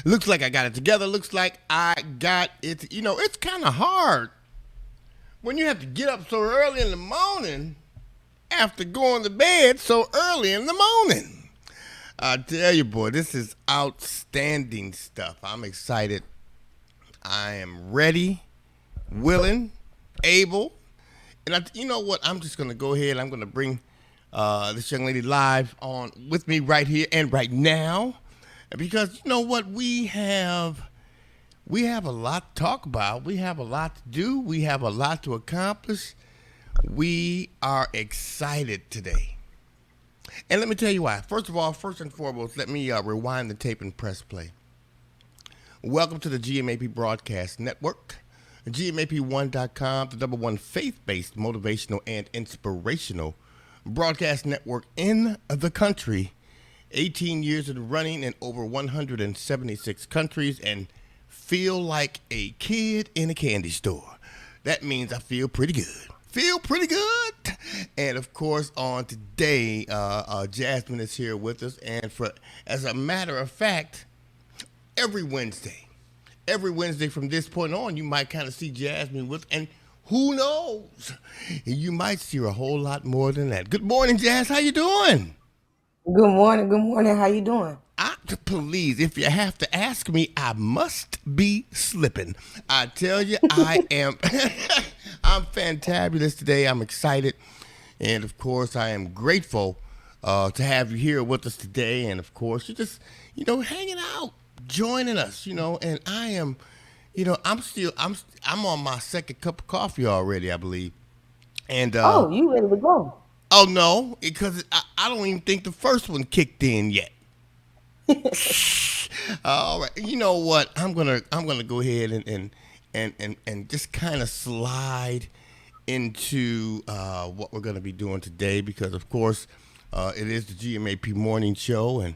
Looks like I got it together. Looks like I got it. You know, it's kind of hard when you have to get up so early in the morning after going to bed so early in the morning. I tell you, boy, this is outstanding stuff. I'm excited. I am ready, willing, able. And you know what? I'm just going to go ahead. I'm going to bring this young lady live on with me right here and right now. Because you know what? We have a lot to talk about. We have a lot to do. We have a lot to accomplish. We are excited today. And let me tell you why. First of all, first and foremost, let me rewind the tape and press play. Welcome to the GMAP Broadcast Network, GMAP1.com, the number one faith-based, motivational, and inspirational broadcast network in the country. 18 years in running in over 176 countries and feel like a kid in a candy store. That means I feel pretty good. Feel pretty good. And of course, on today, Jasmine is here with us. And as a matter of fact, every Wednesday from this point on, you might kind of see Jasmine with, and who knows, you might see her a whole lot more than that. Good morning, Jazz. How you doing? Good morning. Good morning. How you doing? Please, if you have to ask me, I must be slipping. I tell you, I am. I'm fantabulous today. I'm excited, and of course, I am grateful to have you here with us today. And of course, you're just, hanging out, joining us. And I am, I'm on my second cup of coffee already, I believe. And Oh, you ready to go? oh no, because I don't even think the first one kicked in yet. All right. You know what? I'm gonna go ahead and just kind of slide into what we're gonna be doing today because of course it is the GMAP morning show and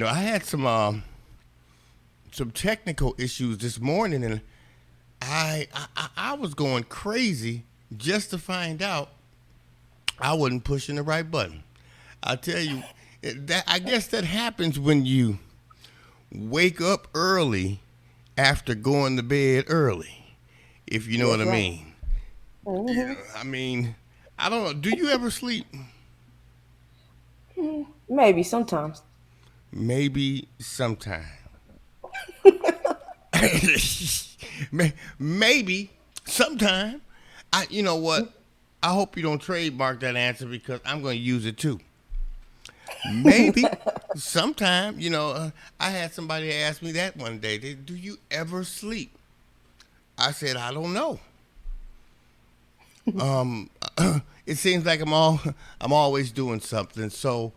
I had some technical issues this morning and I was going crazy just to find out I wasn't pushing the right button. I tell you, that I guess that happens when you wake up early after going to bed early, if you know what That's I right. mean. Hmm. I mean, I don't know. Do you ever sleep? Maybe sometimes. Maybe sometime. Maybe sometime. You know what? I hope you don't trademark that answer because I'm going to use it too. Maybe sometime. I had somebody ask me that one day. Do you ever sleep? I said I don't know. Um, it seems like I'm always doing something. So,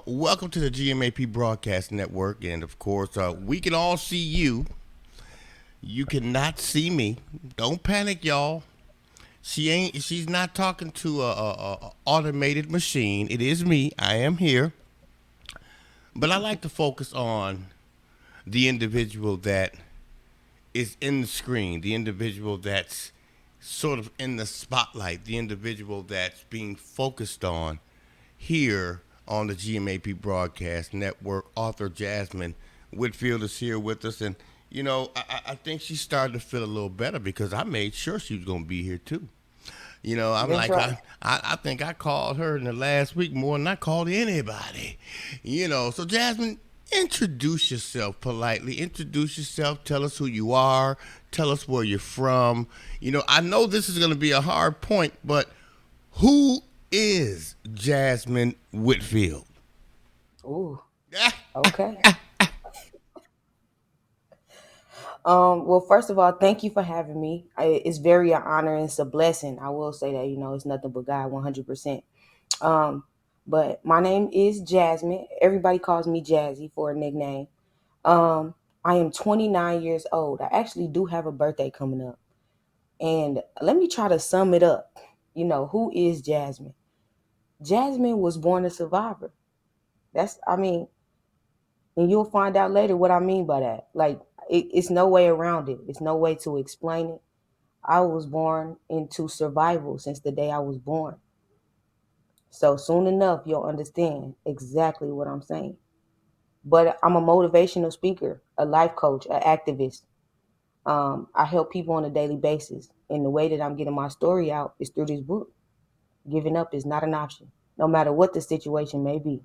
welcome to the GMAP Broadcast Network, and of course, we can all see you. You cannot see me. Don't panic, y'all. She's not talking to a automated machine. It is me. I am here, but I like to focus on the individual that is in the screen, the individual that's sort of in the spotlight, the individual that's being focused on here on the GMAP Broadcast Network. Author Jasmine Whitfield is here with us, and I think she's starting to feel a little better because I made sure she was going to be here too. I'm That's like, right. I think I called her in the last week more than I called anybody. So Jasmine, introduce yourself politely. Introduce yourself. Tell us who you are. Tell us where you're from. I know this is going to be a hard point, but who is Jasmine Whitfield? Ooh. Okay. Well, first of all, thank you for having me. It's very an honor and it's a blessing. I will say that, it's nothing but God 100%. Um, but my name is Jasmine. Everybody calls me Jazzy for a nickname. Um, I am 29 years old. I actually do have a birthday coming up. And let me try to sum it up. Who is Jasmine? Jasmine was born a survivor. I mean, and you'll find out later what I mean by that. Like, it's no way around it. It's no way to explain it. I was born into survival since the day I was born. So soon enough, you'll understand exactly what I'm saying. But I'm a motivational speaker, a life coach, an activist. I help people on a daily basis. And the way that I'm getting my story out is through this book. Giving up is not an option, no matter what the situation may be.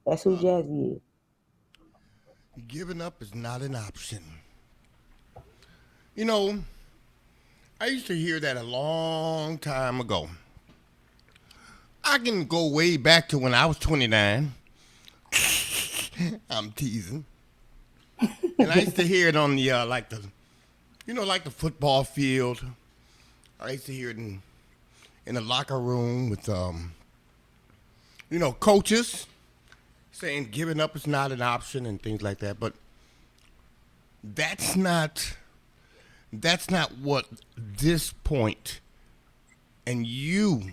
That's who Jazzy is. Giving up is not an option. You know, I used to hear that a long time ago. I can go way back to when I was 29. I'm teasing. And I used to hear it on the like the football field. I used to hear it in the locker room with coaches saying giving up is not an option and things like that. But that's not that's not what this point and you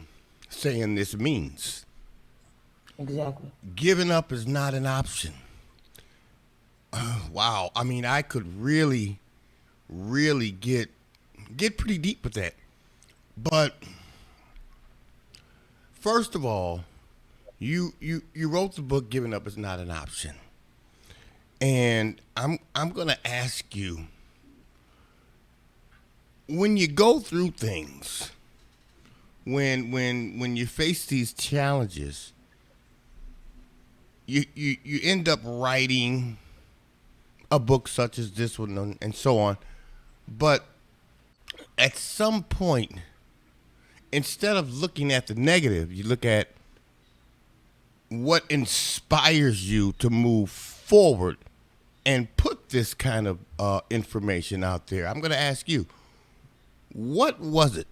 saying this means. Exactly. Giving up is not an option. Wow. I mean, I could really get pretty deep with that. But first of all, you wrote the book "Giving Up Is Not an Option," and I'm gonna ask you, when you go through things, when you face these challenges, you end up writing a book such as this one and so on. But at some point, instead of looking at the negative, you look at what inspires you to move forward and put this kind of information out there. I'm going to ask you, what was it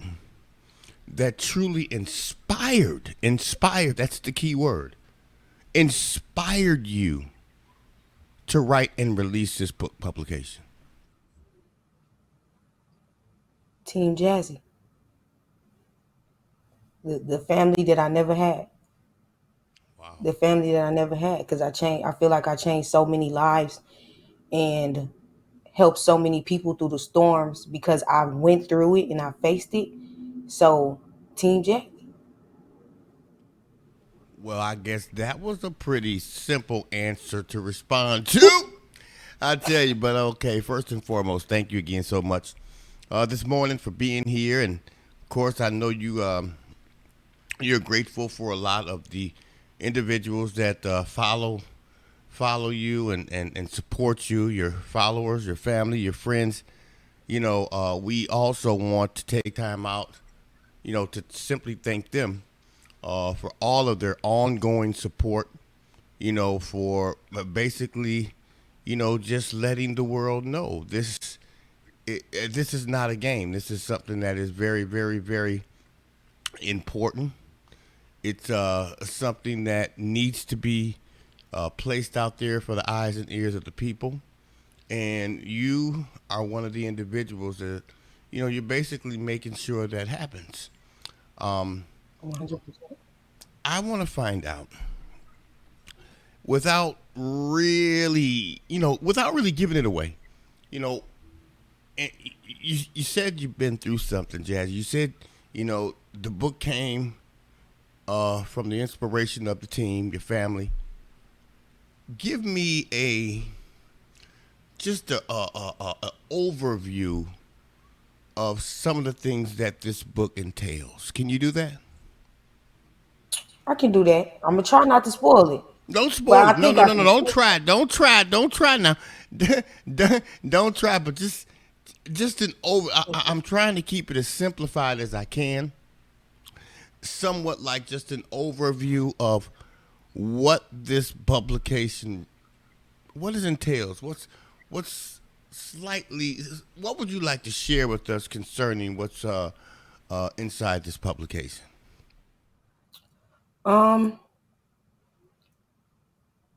that truly inspired, that's the key word, inspired you to write and release this book publication? Team Jazzy. The family that I never had. Wow. The family that I never had. Because I feel like I changed so many lives and helped so many people through the storms because I went through it and I faced it. So Team Jackie. Well, I guess that was a pretty simple answer to respond to. I tell you, but okay. First and foremost, thank you again so much this morning for being here, and of course, I know you're grateful for a lot of the individuals that follow you and support you, your followers, your family, your friends. We also want to take time out, to simply thank them for all of their ongoing support, for basically, just letting the world know this is not a game. This is something that is very, very, very important. It's something that needs to be placed out there for the eyes and ears of the people. And you are one of the individuals that, you're basically making sure that happens. Um, 100%. I want to find out without really, without really giving it away. You know, and you said you've been through something, Jazz. You said, the book came from the inspiration of the team, your family. Give me just a overview of some of the things that this book entails. Can you do that? I can do that. I'm gonna try not to spoil it, Don't but spoil I it. No, think no, I no, no. can. Don't try. Don't try. Don't try now. Don't try. But just an over. I'm trying to keep it as simplified as I can. Somewhat like just an overview of what this publication, what it entails. What's slightly. What would you like to share with us concerning what's inside this publication? Um,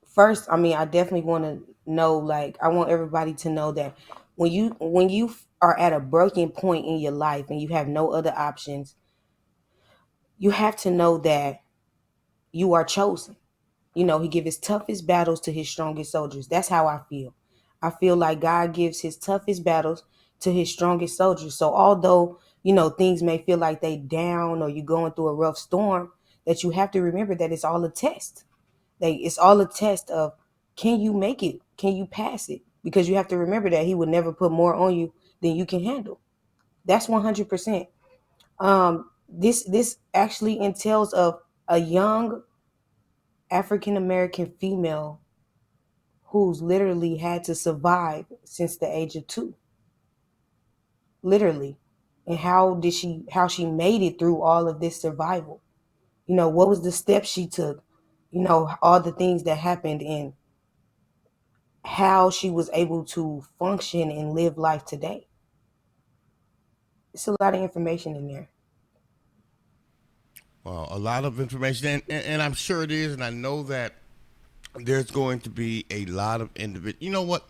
First, I mean, I definitely want to know. Like, I want everybody to know that when you are at a breaking point in your life and you have no other options, you have to know that you are chosen. He gives his toughest battles to his strongest soldiers. That's how I feel. I feel like God gives his toughest battles to his strongest soldiers. So although, things may feel like they down or you're going through a rough storm, that you have to remember that it's all a test. It's all a test of, can you make it? Can you pass it? Because you have to remember that he would never put more on you than you can handle. That's 100%. This actually entails of a young African American female who's literally had to survive since the age of 2, literally. And how she made it through all of this survival. What was the steps she took? All the things that happened and how she was able to function and live life today. It's a lot of information in there. Well, a lot of information, and I'm sure it is, and I know that there's going to be a lot of individuals. You know what?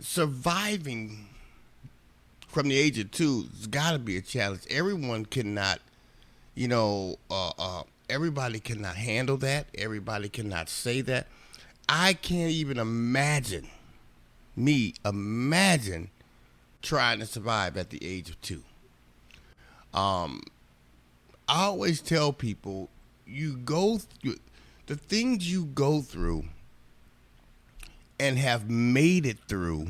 Surviving from the age of 2 has got to be a challenge. Everyone cannot, everybody cannot handle that. Everybody cannot say that. I can't even imagine trying to survive at the age of 2. Um, I always tell people, you go through the things you go through and have made it through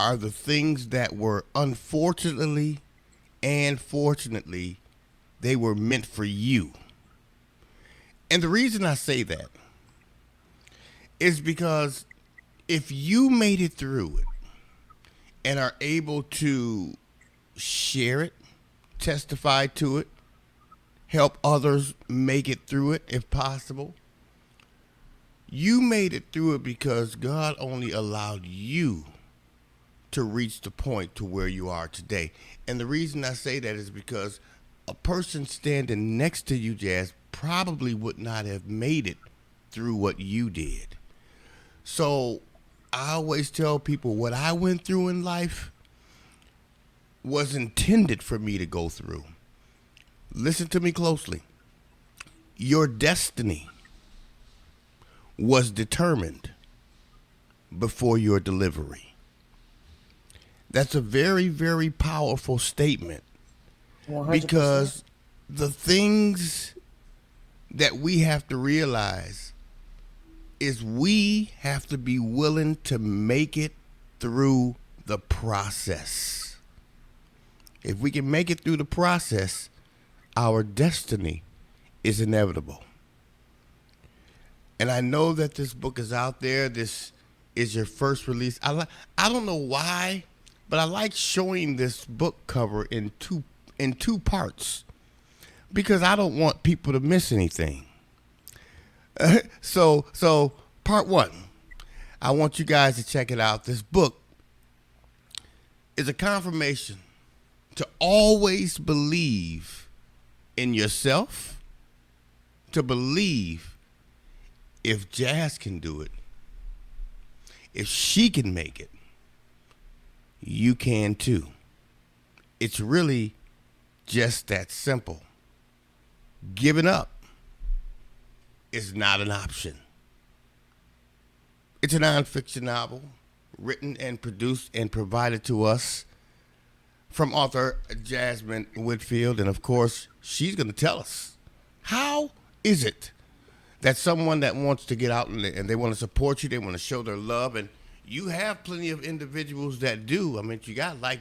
are the things that were unfortunately and fortunately they were meant for you. And the reason I say that is because if you made it through it and are able to share it, testify to it, help others make it through it if possible, you made it through it because God only allowed you to reach the point to where you are today. And the reason I say that is because a person standing next to you, Jazz, probably would not have made it through what you did. So I always tell people what I went through in life was intended for me to go through. Listen to me closely. Your destiny was determined before your delivery. That's a very, very powerful statement 100%. because the things that we have to realize is we have to be willing to make it through the process. If we can make it through the process, our destiny is inevitable. And I know that this book is out there. This is your first release. I don't know why, but I like showing this book cover in two parts because I don't want people to miss anything. So part one, I want you guys to check it out. This book is a confirmation to always believe in yourself, to believe if Jazz can do it, if she can make it, you can too. It's really just that simple. Giving up is not an option. It's a nonfiction novel written and produced and provided to us from author Jasmine Whitfield. And of course, she's going to tell us how is it that someone that wants to get out and they want to support you, they want to show their love, and you have plenty of individuals that do. I mean, you got like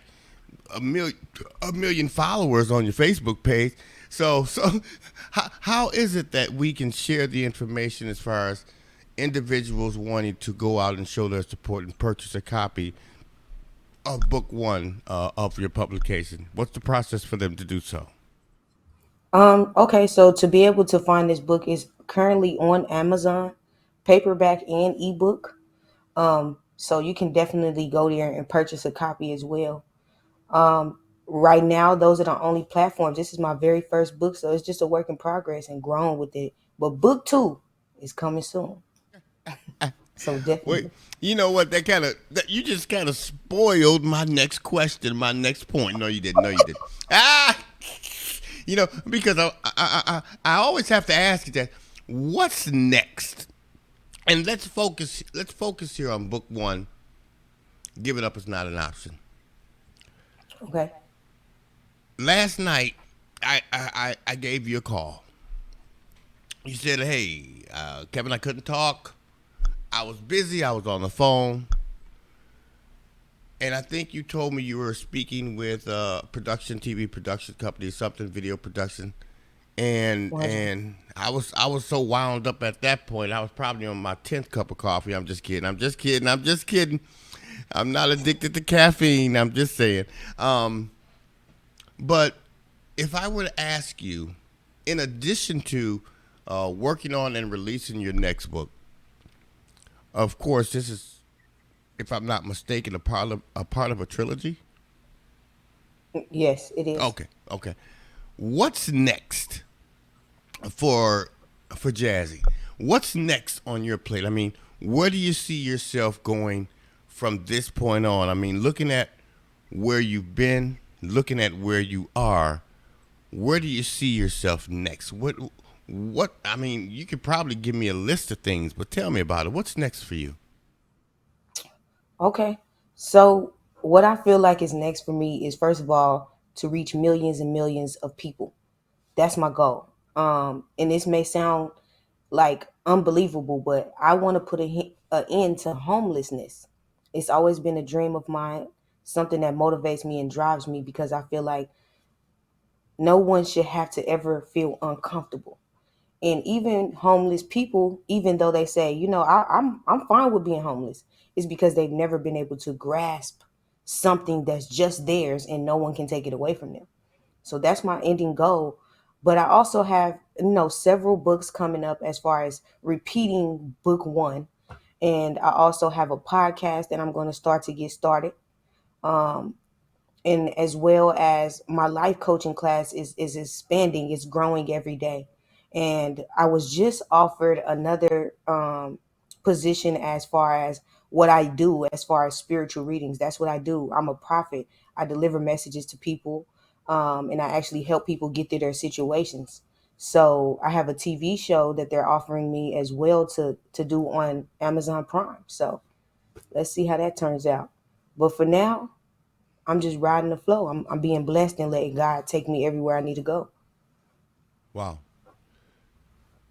a million followers on your Facebook page. So how is it that we can share the information as far as individuals wanting to go out and show their support and purchase a copy of book one of your publication? What's the process for them to do so? Okay, so to be able to find this book is currently on Amazon, paperback and ebook. So you can definitely go there and purchase a copy as well. Right now, those are the only platforms. This is my very first book, so it's just a work in progress and growing with it. But book two is coming soon. So Wait, definitely. you know what? You just kind of spoiled my next question, my next point. No, you didn't. No, you didn't. Ah, because I always have to ask you that. What's next? And let's focus. Let's focus here on book one. Give it up is not an option. Okay. Last night, I gave you a call. You said, "Hey, Kevin, I couldn't talk. I was busy. I was on the phone." And I think you told me you were speaking with a production, TV production company, something video production, and I was so wound up at that point. I was probably on my 10th cup of coffee. I'm just kidding. I'm just kidding. I'm just kidding. I'm not addicted to caffeine. I'm just saying. But if I were to ask you, in addition to working on and releasing your next book, of course, this is, if I'm not mistaken, a part of a trilogy. Yes, it is. Okay, okay. What's next for Jazzy? What's next on your plate? I mean, where do you see yourself going from this point on? I mean, looking at where you've been, looking at where you are, where do you see yourself next? What I mean, you could probably give me a list of things, but tell me about it. What's next for you? Okay. So what I feel like is next for me is first of all to reach millions and millions of people. That's my goal. And this may sound like unbelievable, but I want to put a end to homelessness. It's always been a dream of mine, something that motivates me and drives me because I feel like no one should have to ever feel uncomfortable. And even homeless people, even though they say, I'm fine with being homeless, is because they've never been able to grasp something that's just theirs and no one can take it away from them. So that's my ending goal. But I also have, several books coming up as far as repeating book one. And I also have a podcast that I'm going to start to get started. Um, and as well as my life coaching class is expanding, it's growing every day. And I was just offered another position as far as what I do as far as spiritual readings. That's what I do. I'm a prophet. I deliver messages to people, and I actually help people get through their situations. So I have a TV show that they're offering me as well to do on Amazon Prime. So let's see how that turns out. But for now, I'm just riding the flow. I'm being blessed and letting God take me everywhere I need to go. Wow.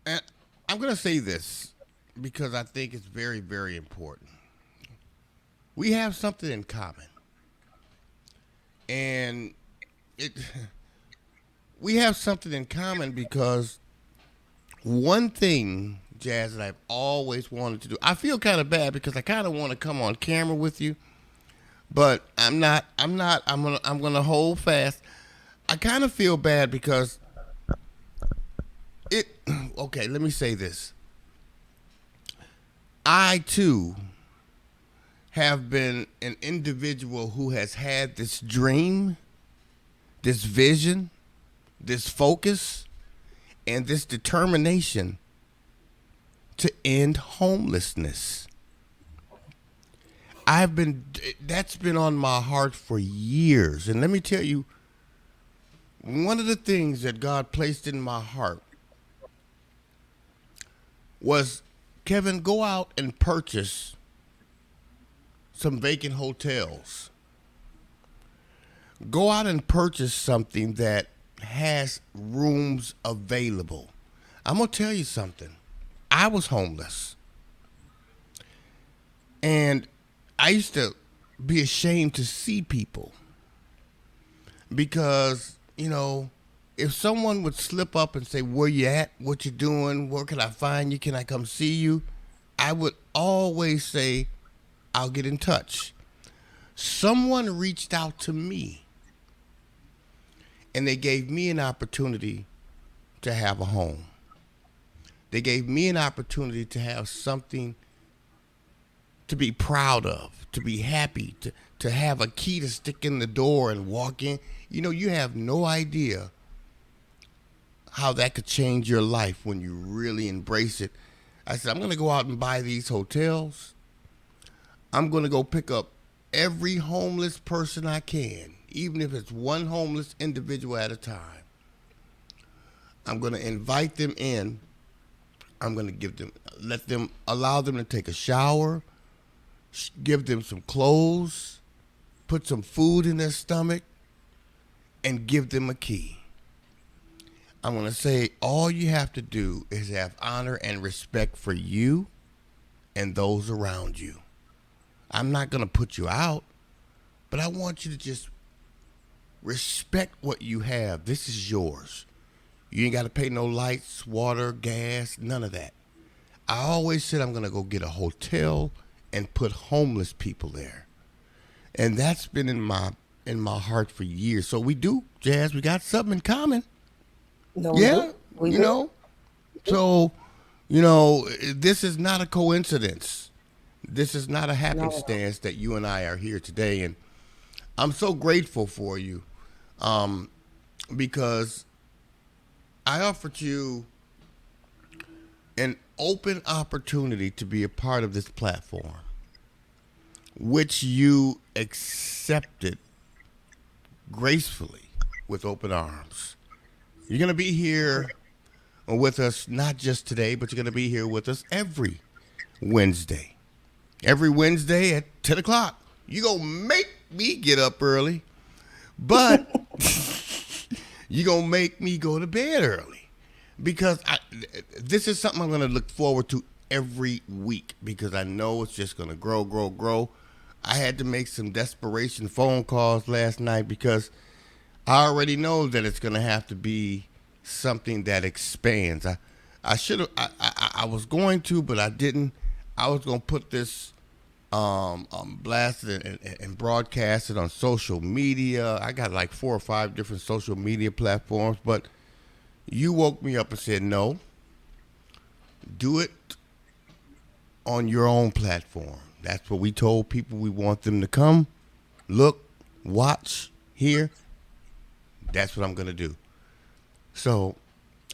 And I'm going to say this because I think it's very, very important. We have something in common. And it we have something in common because one thing, Jazz, that I've always wanted to do. I feel kind of bad because I kind of want to come on camera with you, but I'm not. I'm not. I'm gonna hold fast. I kind of feel bad because it. Okay, let me say this. I too have been an individual who has had this dream, this vision, this focus, and this determination to end homelessness. That's been on my heart for years. And let me tell you, one of the things that God placed in my heart was, Kevin, go out and purchase some vacant hotels. Go out and purchase something that has rooms available. I'm going to tell you something. I was homeless. And I used to be ashamed to see people because, if someone would slip up and say, where you at? What you doing? Where can I find you? Can I come see you? I would always say, I'll get in touch. Someone reached out to me and they gave me an opportunity to have a home. They gave me an opportunity to have something to be proud of, to be happy, to have a key to stick in the door and walk in. You have no idea how that could change your life when you really embrace it. I said, I'm going to go out and buy these hotels. I'm going to go pick up every homeless person I can, even if it's one homeless individual at a time. I'm going to invite them in. I'm going to allow them to take a shower, give them some clothes, put some food in their stomach, and give them a key. I'm going to say all you have to do is have honor and respect for you and those around you. I'm not going to put you out, but I want you to just respect what you have. This is yours. You ain't got to pay no lights, water, gas, none of that. I always said I'm going to go get a hotel and put homeless people there. And that's been in my heart for years. So we do, Jazz, we got something in common. No, we Yeah, do. We you do. know. So, this is not a coincidence. This is not a Not at all. happenstance that you and I are here today, and I'm so grateful for you, um, because I offered you an open opportunity to be a part of this platform, which you accepted gracefully with open arms. You're gonna be here with us not just today, but you're gonna be here with us Wednesday. Every Wednesday at 10 o'clock. You gonna make me get up early, but you gonna make me go to bed early. Because this is something I'm gonna look forward to every week because I know it's just gonna grow, grow, grow. I had to make some desperation phone calls last night because I already know that it's gonna have to be something that expands. I should have. I was going to, but I didn't. I was gonna put this blasted and broadcasted on social media. I got like 4 or 5 different social media platforms, but you woke me up and said, no, do it on your own platform. That's what we told people. We want them to come, look, watch, hear. That's what I'm going to do. So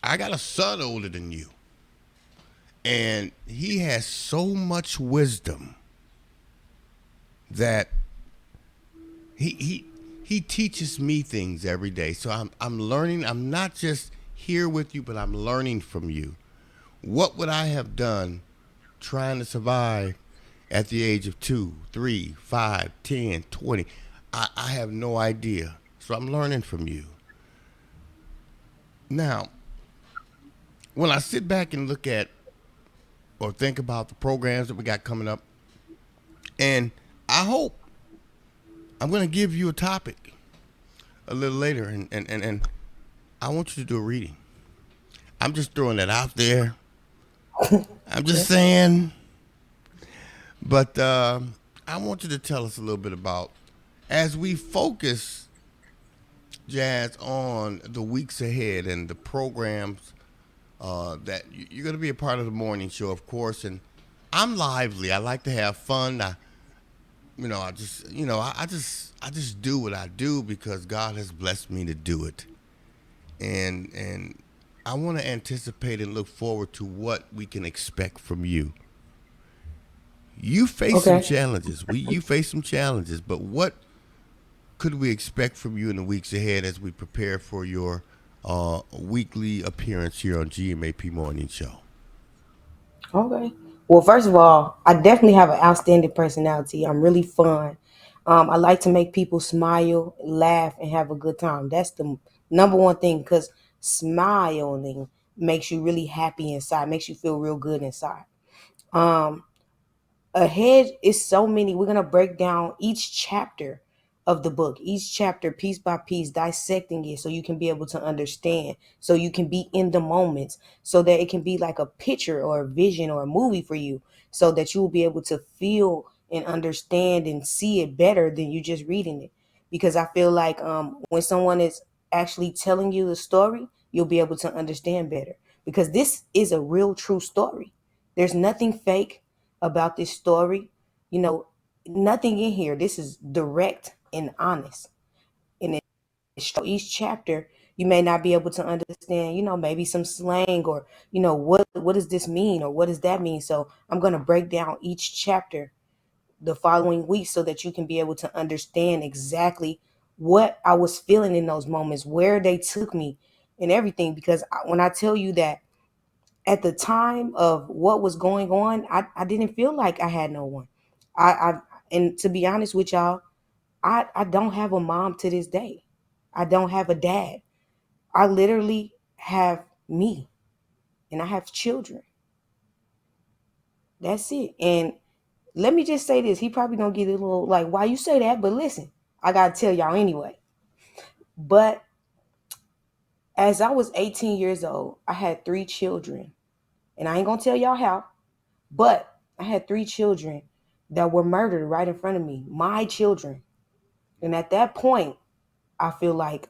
I got a son older than you, and he has so much wisdom that he teaches me things every day. So I'm learning. I'm not just here with you, but I'm learning from you. What would I have done trying to survive at the age of 2, 3, 5, 10, 20? I have no idea. So I'm learning from you. Now, when I sit back and look at or think about the programs that we got coming up, and I hope I'm going to give you a topic a little later, and I want you to do a reading. I'm just throwing that out there. I'm just saying, but I want you to tell us a little bit about as we focus, Jazz, on the weeks ahead and the programs that you're going to be a part of the morning show, of course. And I'm lively. I like to have fun. I just do what I do because God has blessed me to do it, and I want to anticipate and look forward to what we can expect from you. You face some Okay. challenges. You face some challenges, but what could we expect from you in the weeks ahead as we prepare for your weekly appearance here on GMAP Morning Show? Okay. Well, first of all, I definitely have an outstanding personality. I'm really fun. I like to make people smile, laugh, and have a good time. That's the number one thing because smiling makes you really happy inside, makes you feel real good inside. Um, Ahead is so many. We're gonna break down each chapter of the book, each chapter piece by piece, dissecting it so you can be able to understand, so you can be in the moments, so that it can be like a picture or a vision or a movie for you, so that you will be able to feel and understand and see it better than you just reading it. Because I feel like when someone is actually telling you the story, you'll be able to understand better. Because this is a real, true story. There's nothing fake about this story. Nothing in here. This is direct and honest. And each chapter, you may not be able to understand, maybe some slang or, what does this mean or what does that mean? So I'm going to break down each chapter the following week so that you can be able to understand exactly what I was feeling in those moments, where they took me and everything. Because when I tell you that at the time of what was going on, I didn't feel like I had no one. I and to be honest with y'all, I don't have a mom to this day. I don't have a dad. I literally have me and I have children. That's it. And let me just say this. He probably gonna get a little like, why you say that? But listen, I gotta tell y'all anyway. But as I was 18 years old, I had three children. And I ain't gonna tell y'all how, but I had three children that were murdered right in front of me. My children. And at that point, I feel like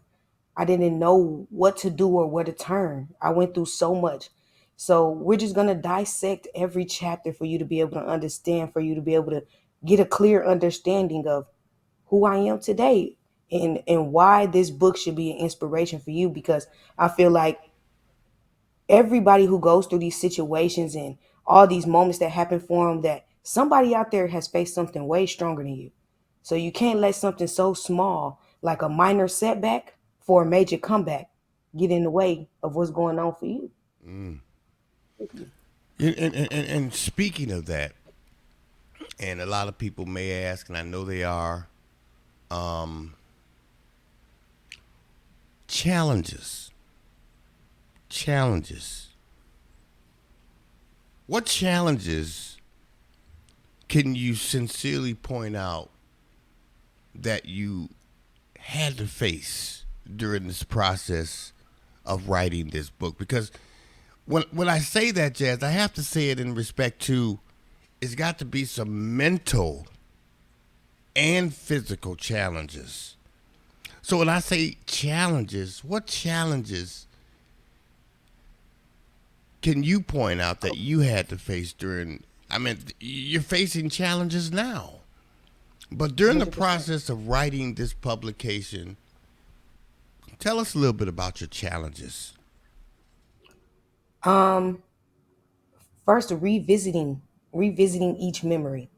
I didn't know what to do or where to turn. I went through so much. So we're just going to dissect every chapter for you to be able to understand, for you to be able to get a clear understanding of who I am today and why this book should be an inspiration for you, because I feel like everybody who goes through these situations and all these moments that happen for them, that somebody out there has faced something way stronger than you. So you can't let something so small like a minor setback for a major comeback get in the way of what's going on for you. Mm. And speaking of that, and a lot of people may ask, and I know they are, um, challenges. Challenges. What challenges can you sincerely point out that you had to face during this process of writing this book? Because when I say that, Jazz, I have to say it in respect to it's got to be some mental and physical challenges. So when I say challenges, what challenges can you point out that you had to face during? I mean, you're facing challenges now, but during the 100%. process of writing this publication, tell us a little bit about your challenges. Um, First, revisiting each memory,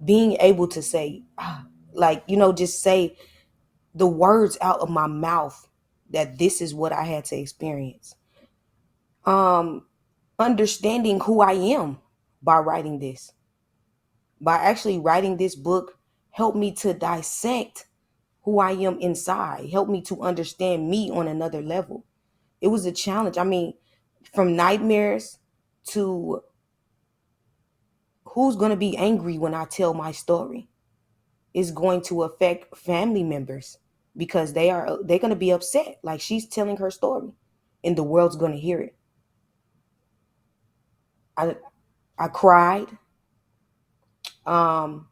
being able to say, like, just say the words out of my mouth that this is what I had to experience. Um, Understanding who I am by writing this, by actually writing this book, helped me to dissect who I am inside, helped me to understand me on another level. It was a challenge. I mean, from nightmares to who's going to be angry when I tell my story is going to affect family members because they're going to be upset like she's telling her story and the world's going to hear it. I I cried. Um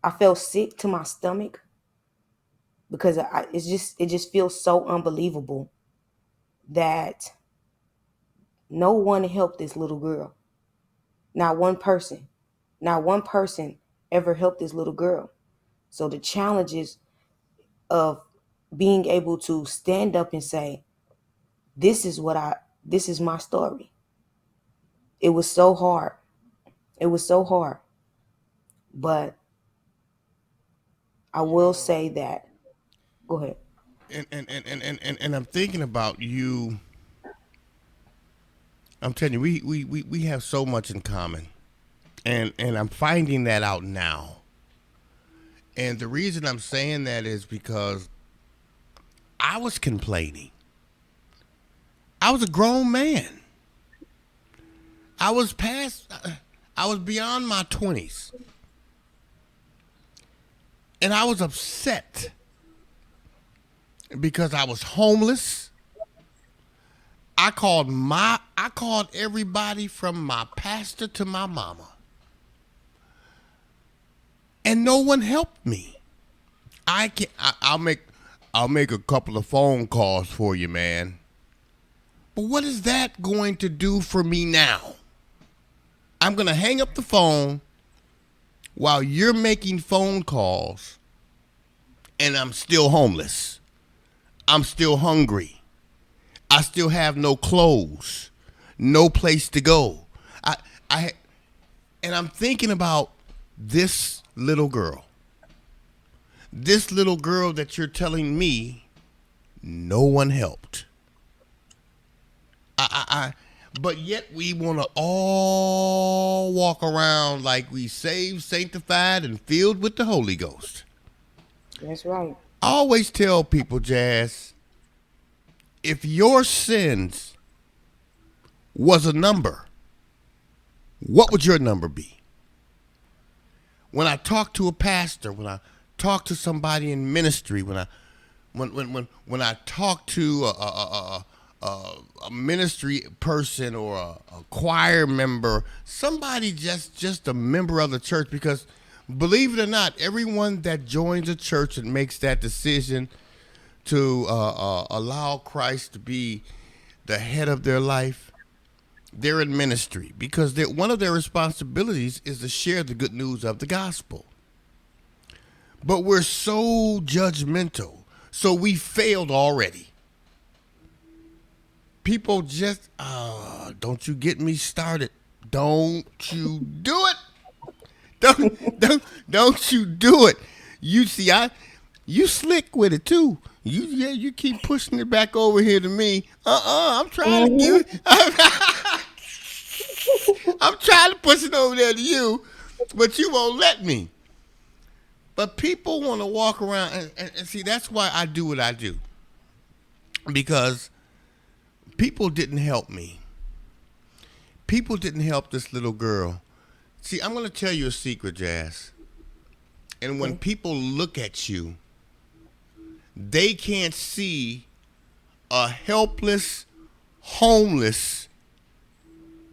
I felt sick to my stomach because it just feels so unbelievable that no one helped this little girl. Not one person. Not one person ever helped this little girl. So the challenges of being able to stand up and say, this is my story. It was so hard. It was so hard. But I will say that. Go ahead. And I'm thinking about you. I'm telling you, we have so much in common. And I'm finding that out now. And the reason I'm saying that is because I was complaining. I was a grown man. I was past I was beyond my 20s. And I was upset because I was homeless. I called everybody from my pastor to my mama. And no one helped me. I'll make a couple of phone calls for you, man. But what is that going to do for me now? I'm going to hang up the phone while you're making phone calls and I'm still homeless. I'm still hungry. I still have no clothes, no place to go. I, I, and I'm thinking about this little girl. This little girl that you're telling me no one helped. But yet we want to all walk around like we saved, sanctified, and filled with the Holy Ghost. That's right. I always tell people, Jazz, if your sins was a number, what would your number be? When I talk to a pastor, when I talk to somebody in ministry, when I talk to a ministry person or a choir member, somebody just a member of the church, because believe it or not, everyone that joins a church and makes that decision to allow Christ to be the head of their life, they're in ministry because one of their responsibilities is to share the good news of the gospel. But we're so judgmental, so we failed already. People just, don't you get me started. Don't you do it. Don't you do it. You see, you slick with it too. You keep pushing it back over here to me. I'm trying to give it. I'm trying to push it over there to you, but you won't let me. But people want to walk around and see, that's why I do what I do. Because people didn't help me. People didn't help this little girl. See, I'm going to tell you a secret, Jazz. And when people look at you, they can't see a helpless, homeless,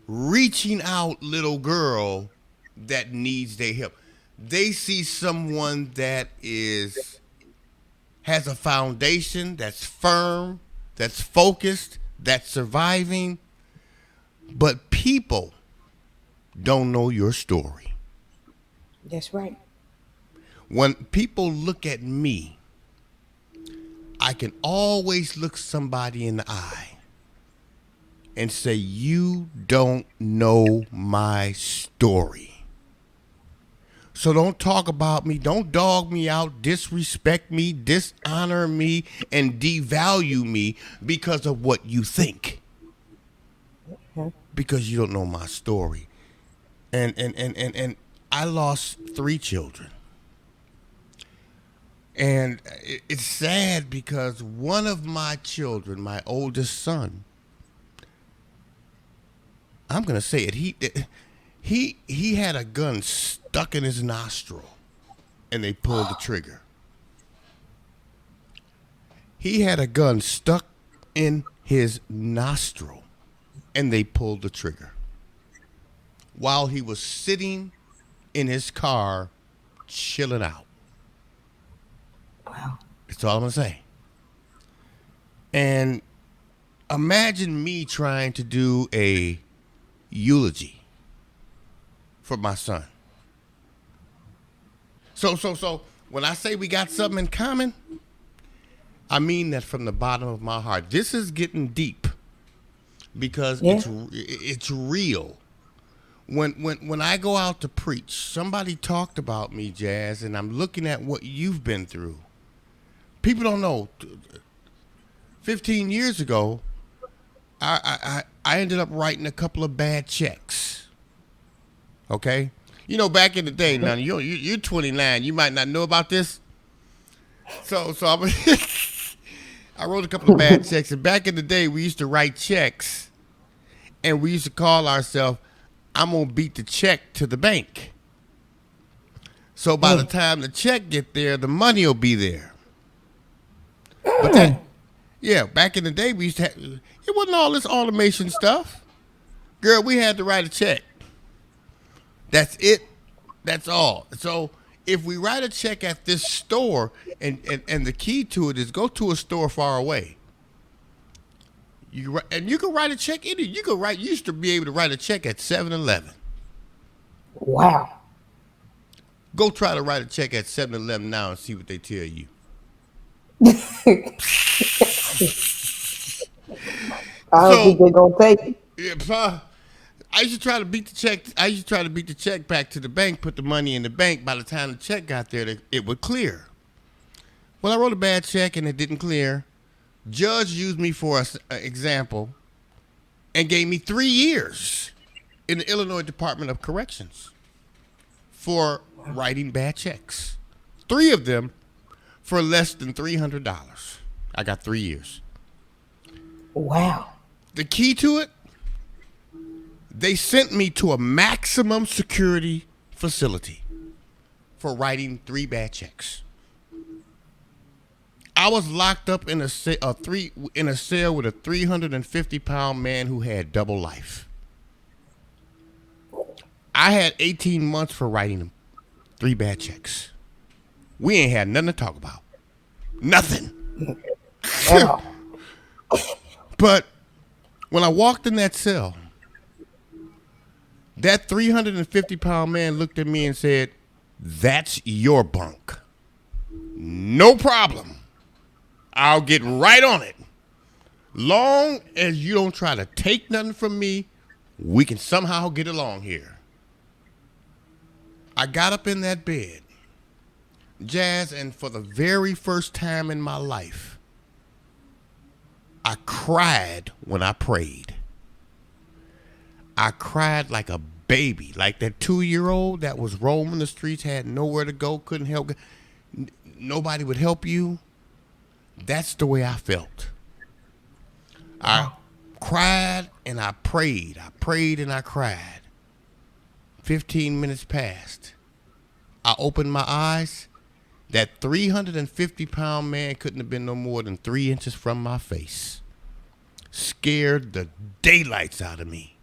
reaching out little girl that needs their help. They see someone that has a foundation that's firm, that's focused, that's surviving. But people don't know your story. That's right. When people look at me, I can always look somebody in the eye and say, you don't know my story. So don't talk about me. Don't dog me out, disrespect me, dishonor me, and devalue me because of what you think. Because you don't know my story. And I lost 3 children. And it's sad because one of my children, my oldest son, I'm gonna say it. He had a gun stuck in his nostril, and they pulled the trigger. He had a gun stuck in his nostril, and they pulled the trigger while he was sitting in his car, chilling out. Wow. That's all I'm gonna say. And imagine me trying to do a eulogy for my son. So when I say we got something in common, I mean that from the bottom of my heart. This is getting deep because Yeah. it's real. When I go out to preach, somebody talked about me, Jazz, and I'm looking at what you've been through. People don't know. 15 years ago, I ended up writing a couple of bad checks. Okay, you know, back in the day. Now you're 29. You might not know about this. So I wrote a couple of bad checks, and back in the day, we used to write checks, and we used to call ourselves, "I'm gonna beat the check to the bank." So by the time the check get there, the money will be there. But that, yeah, back in the day, we used to have, it wasn't all this automation stuff. Girl, we had to write a check. That's it. That's all. So if we write a check at this store, and the key to it is go to a store far away. And you can write a check in it. You used to be able to write a check at 7-Eleven. Wow. Go try to write a check at 7-Eleven now and see what they tell you. I don't think they're gonna take it. Yeah, I used to try to beat the check. I used to try to beat the check back to the bank, put the money in the bank. By the time the check got there, it would clear. Well, I wrote a bad check and it didn't clear. Judge used me for an example and gave me 3 years in the Illinois Department of Corrections for writing bad checks. 3 of them for less than $300. I got 3 years. Wow. The key to it, they sent me to a maximum security facility for writing 3 bad checks. I was locked up in a cell with a 350-pound man who had double life. I had 18 months for writing them 3 bad checks. We ain't had nothing to talk about. Nothing. Wow. But when I walked in that cell, that 350-pound man looked at me and said, "That's your bunk. No problem. I'll get right on it. Long as you don't try to take nothing from me, we can somehow get along here." I got up in that bed, Jazz, and for the very first time in my life, I cried when I prayed. I cried like a baby, like that 2-year-old that was roaming the streets, had nowhere to go, couldn't help. Nobody would help you. That's the way I felt. I cried and I prayed. I prayed and I cried. 15 minutes passed. I opened my eyes. That 350-pound man couldn't have been no more than 3 inches from my face. Scared the daylights out of me.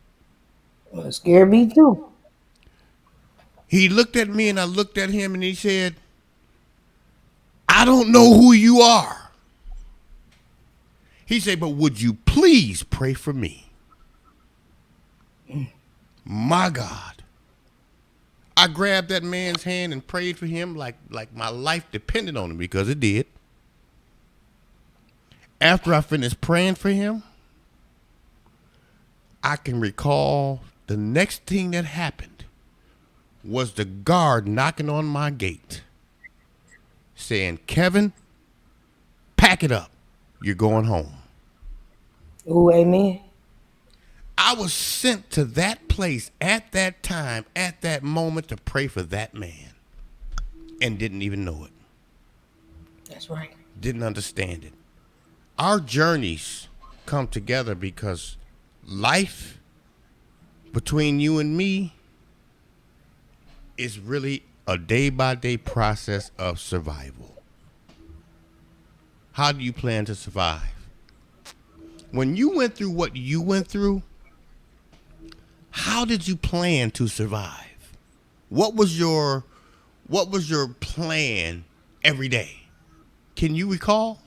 Well, it scared me too. He looked at me and I looked at him and he said, "I don't know who you are." He said, "But would you please pray for me?" My God. I grabbed that man's hand and prayed for him like my life depended on it, because it did. After I finished praying for him, I can recall the next thing that happened was the guard knocking on my gate saying, "Kevin, pack it up. You're going home." Ooh, amen. I was sent to that place at that time, at that moment, to pray for that man, and didn't even know it. That's right. Didn't understand it. Our journeys come together because life between you and me, it's really a day by day process of survival. How do you plan to survive? When you went through what you went through, how did you plan to survive? What was your plan every day? Can you recall?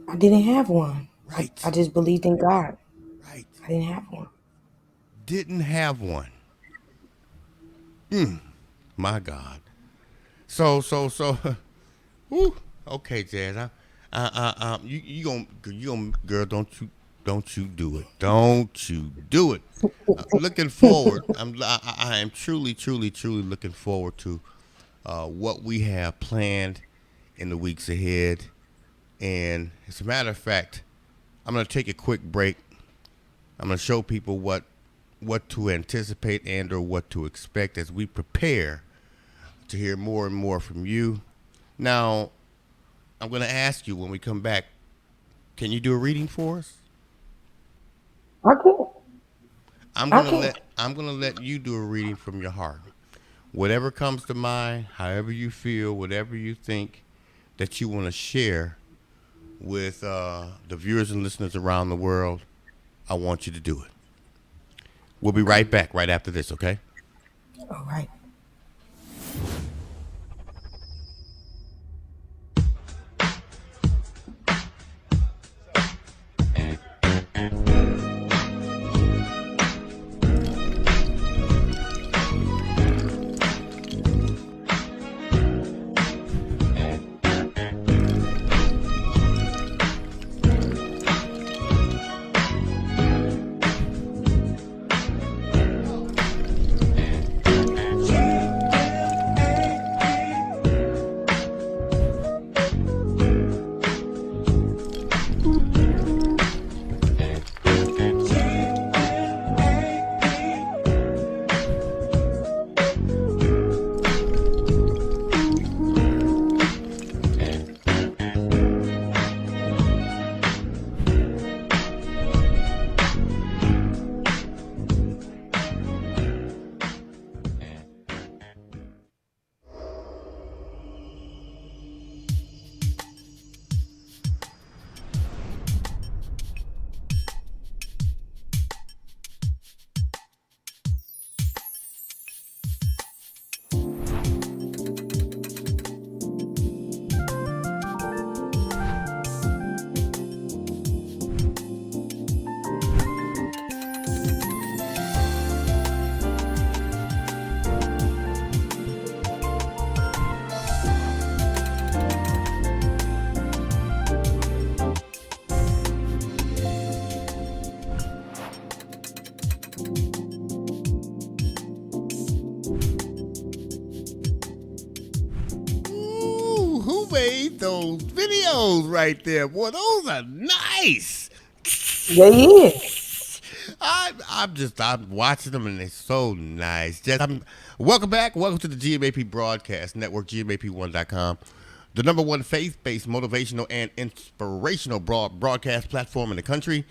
I didn't have one. I Right. just believed in God. Right. I didn't have one. Didn't have one. My God. So. Whew. Okay, Jazz. You gonna, girl. Don't you do it. Don't you do it. Looking forward. I am truly looking forward to what we have planned in the weeks ahead. And as a matter of fact, I'm gonna take a quick break. I'm gonna show people what to anticipate and or what to expect as we prepare to hear more and more from you. Now, I'm going to ask you when we come back, can you do a reading for us? I can't. I can't. I'm going to let you do a reading from your heart. Whatever comes to mind, however you feel, whatever you think that you want to share with the viewers and listeners around the world, I want you to do it. We'll be right back right after this, okay? All right. Ooh, who made those videos right there? Boy, those are nice. Yeah, he is. I'm watching them and they're so nice. Welcome back. Welcome to the GMAP Broadcast Network, GMAP1.com, the number one faith-based, motivational, and inspirational broadcast platform in the country.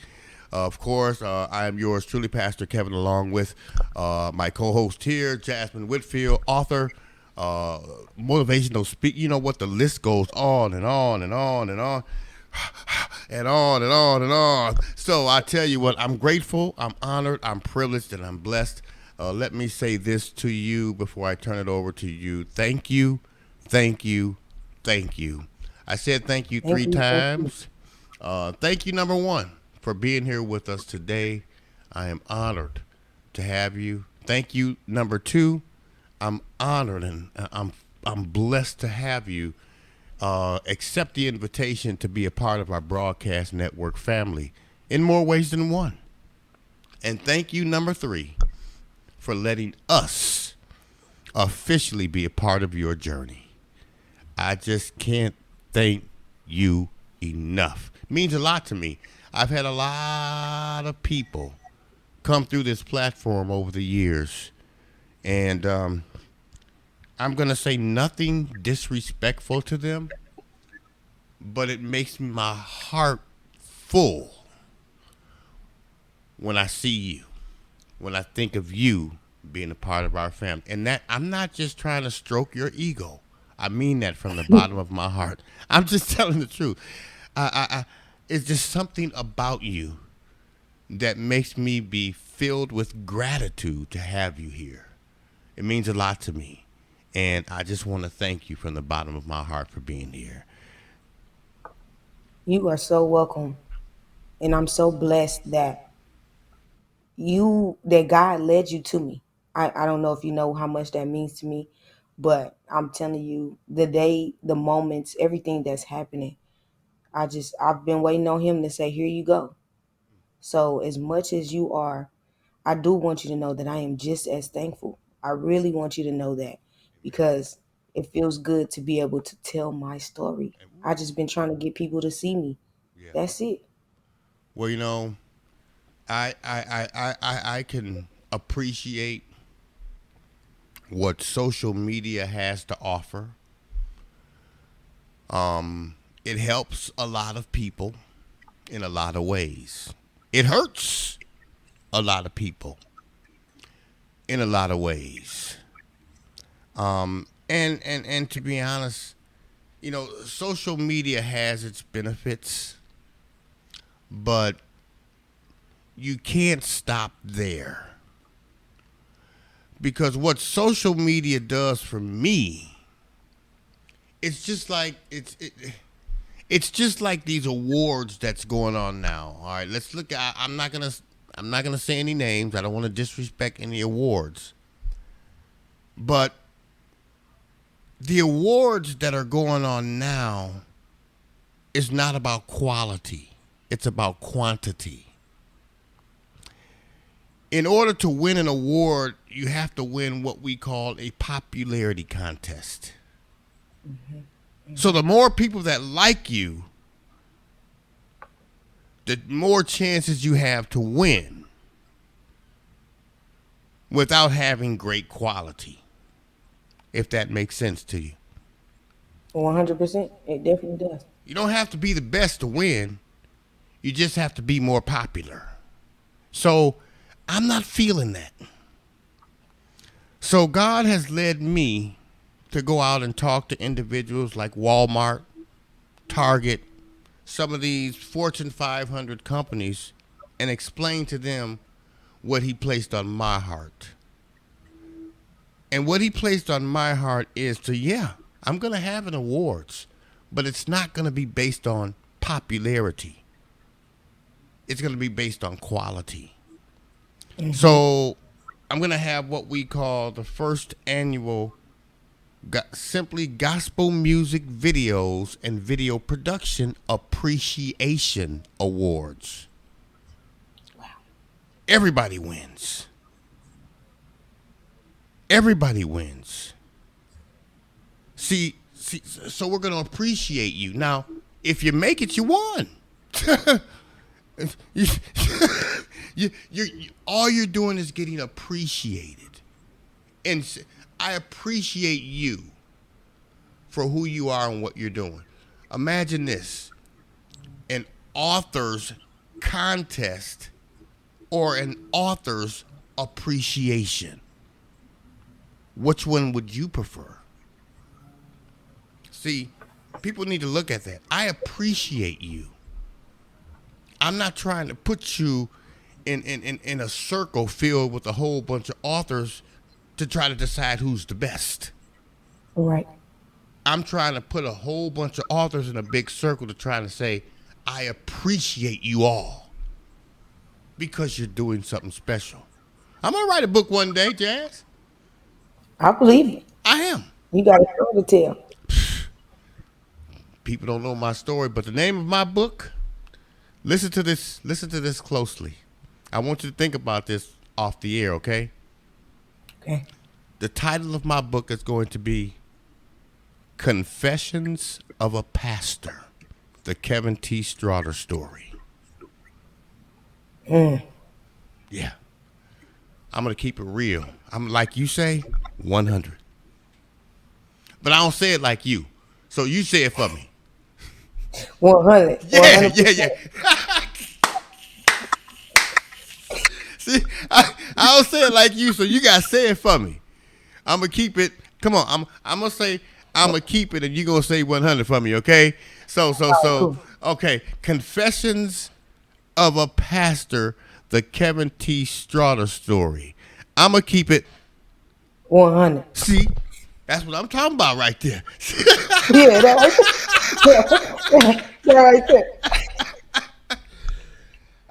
Of course, I am yours truly, Pastor Kevin, along with my co-host here, Jasmine Whitfield, author, motivational speaker. You know what? The list goes on and on and on and on and on and on and on. So I tell you what, I'm grateful, I'm honored, I'm privileged, and I'm blessed. Let me say this to you before I turn it over to you. Thank you, thank you, thank you. I said thank you Thank three you. Thank you. times. Thank you, number one, for being here with us today. I am honored to have you. Thank you, number two. I'm honored and I'm blessed to have you accept the invitation to be a part of our broadcast network family in more ways than one. And thank you, number three, for letting us officially be a part of your journey. I just can't thank you enough. It means a lot to me. I've had a lot of people come through this platform over the years, and I'm going to say nothing disrespectful to them, but it makes my heart full when I see you, when I think of you being a part of our family. And that I'm not just trying to stroke your ego. I mean that from the bottom of my heart. I'm just telling the truth. It's just something about you that makes me be filled with gratitude to have you here. It means a lot to me. And I just want to thank you from the bottom of my heart for being here. You are so welcome. And I'm so blessed that God led you to me. I don't know if you know how much that means to me, but I'm telling you, the day, the moments, everything that's happening, I've been waiting on him to say, here you go. So as much as you are, I do want you to know that I am just as thankful. I really want you to know that because it feels good to be able to tell my story. I just been trying to get people to see me. Yeah. That's it. Well, I can appreciate what social media has to offer. It helps a lot of people in a lot of ways. It hurts a lot of people in a lot of ways. And to be honest, social media has its benefits, but you can't stop there. Because what social media does for me, it's just like it's just like these awards that's going on now. All right, let's look at. I'm not gonna say any names. I don't want to disrespect any awards, but the awards that are going on now is not about quality. It's about quantity. In order to win an award, you have to win what we call a popularity contest. So the more people that like you, the more chances you have to win without having great quality, if that makes sense to you. 100%. It definitely does. You don't have to be the best to win. You just have to be more popular. So I'm not feeling that. So God has led me to go out and talk to individuals like Walmart, Target, some of these Fortune 500 companies and explain to them what he placed on my heart. And what he placed on my heart is I'm going to have an awards, but it's not going to be based on popularity. It's going to be based on quality. So I'm going to have what we call the first annual simply gospel music videos and video production appreciation awards. Wow. Everybody wins. Everybody wins. See, so we're going to appreciate you. Now, if you make it, you won. you, all you're doing is getting appreciated. And I appreciate you for who you are and what you're doing. Imagine this, an author's contest or an author's appreciation. Which one would you prefer? See, people need to look at that. I appreciate you. I'm not trying to put you in a circle filled with a whole bunch of authors to try to decide who's the best. Right. I'm trying to put a whole bunch of authors in a big circle to try to say, I appreciate you all because you're doing something special. I'm going to write a book one day, Jazz. I believe it. I am. You got a story to tell. People don't know my story, but the name of my book, listen to this closely. I want you to think about this off the air, okay? Okay. The title of my book is going to be Confessions of a Pastor, the Kevin T. Stroughter story. Yeah. I'm going to keep it real. I'm like you say, 100. But I don't say it like you. So you say it for me. 100. Yeah, 100%. yeah. See, I don't say it like you, so you got to say it for me. I'm gonna keep it. Come on, I'm gonna say I'm gonna keep it, and you gonna say 100 for me, okay? All right, cool. Okay. Confessions of a Pastor, the Kevin T. Straughter story. I'm gonna keep it. 100. See, that's what I'm talking about right there. Yeah, that right there. That right there.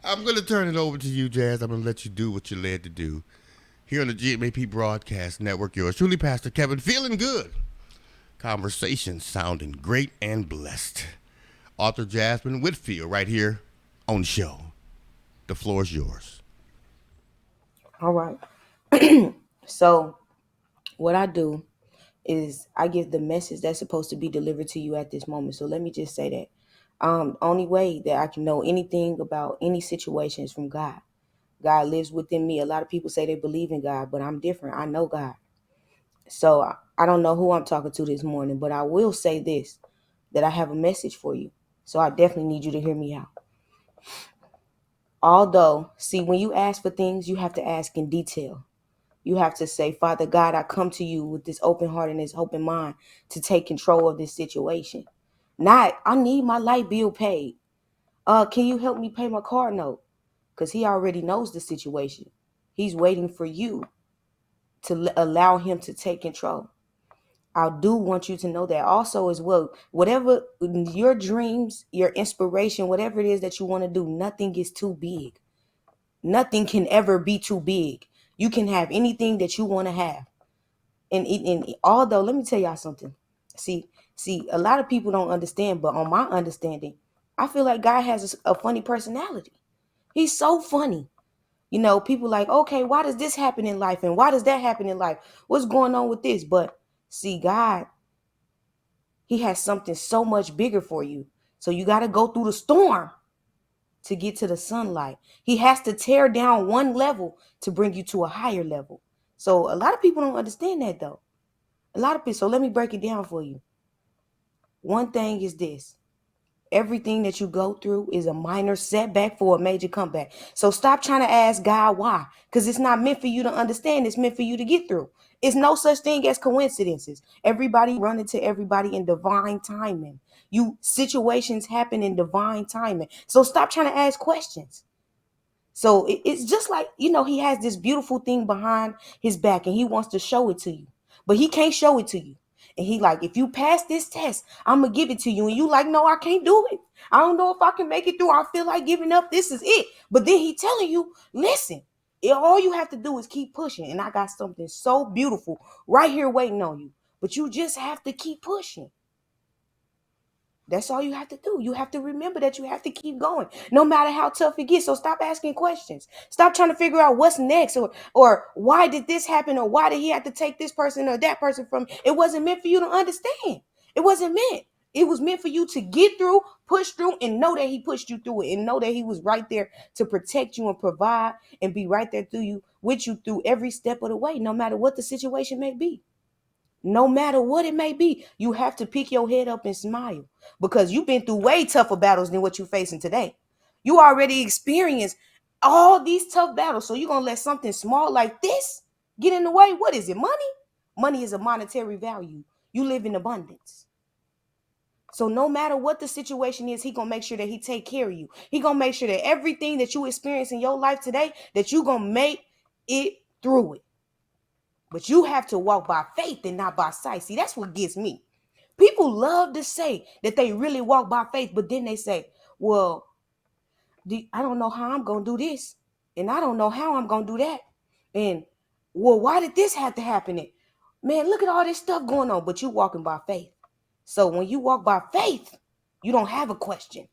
I'm gonna turn it over to you, Jazz. I'm gonna let you do what you're led to do here on the GMAP Broadcast Network. Yours truly, Pastor Kevin, feeling good. Conversation sounding great and blessed. Author Jasmine Whitfield, right here on the show. The floor is yours. All right. So what I do is I give the message that's supposed to be delivered to you at this moment. So let me just say that. Only way that I can know anything about any situation is from God. God lives within me. A lot of people say they believe in God, but I'm different. I know God. So I don't know who I'm talking to this morning, but I will say this, that I have a message for you. So I definitely need you to hear me out. Although, see, when you ask for things, you have to ask in detail. You have to say, Father God, I come to you with this open heart and this open mind to take control of this situation. Not, I need my light bill paid. Can you help me pay my car note? Because he already knows the situation. He's waiting for you to allow him to take control. I do want you to know that also as well. Whatever your dreams, your inspiration, whatever it is that you want to do, nothing is too big. Nothing can ever be too big. You can have anything that you want to have. And although, let me tell y'all something. See, a lot of people don't understand, but on my understanding, I feel like God has a funny personality. He's so funny. You know, people like, okay, why does this happen in life? And why does that happen in life? What's going on with this? But see, God, he has something so much bigger for you. So you got to go through the storm to get to the sunlight. He has to tear down one level to bring you to a higher level. So a lot of people don't understand that though. A lot of people. So let me break it down for you. One thing is this. Everything that you go through is a minor setback for a major comeback. So stop trying to ask God why, because it's not meant for you to understand. It's meant for you to get through. It's no such thing as coincidences. Everybody run into everybody in divine timing. You situations happen in divine timing. So stop trying to ask questions. So it's just like, he has this beautiful thing behind his back and he wants to show it to you, but he can't show it to you. And he like, if you pass this test, I'm going to give it to you. And you like, no, I can't do it. I don't know if I can make it through. I feel like giving up. This is it. But then he telling you, listen, all you have to do is keep pushing. And I got something so beautiful right here waiting on you. But you just have to keep pushing. That's all you have to do. You have to remember that you have to keep going, no matter how tough it gets. So stop asking questions. Stop trying to figure out what's next, or why did this happen, or why did he have to take this person or that person from me? It wasn't meant for you to understand. It wasn't meant. It was meant for you to get through, push through, and know that he pushed you through it, and know that he was right there to protect you and provide and be right there through you, with you through every step of the way, no matter what the situation may be. No matter what it may be, you have to pick your head up and smile because you've been through way tougher battles than what you're facing today. You already experienced all these tough battles. So you're going to let something small like this get in the way? What is it? Money? Money is a monetary value. You live in abundance. So no matter what the situation is, he going to make sure that he take care of you. He going to make sure that everything that you experience in your life today, that you going to make it through it. But you have to walk by faith and not by sight. See, that's what gets me. People love to say that they really walk by faith, but then they say, well, I don't know how I'm going to do this. And I don't know how I'm going to do that. And, well, why did this have to happen? And, man, look at all this stuff going on, but you walking by faith. So when you walk by faith, you don't have a question.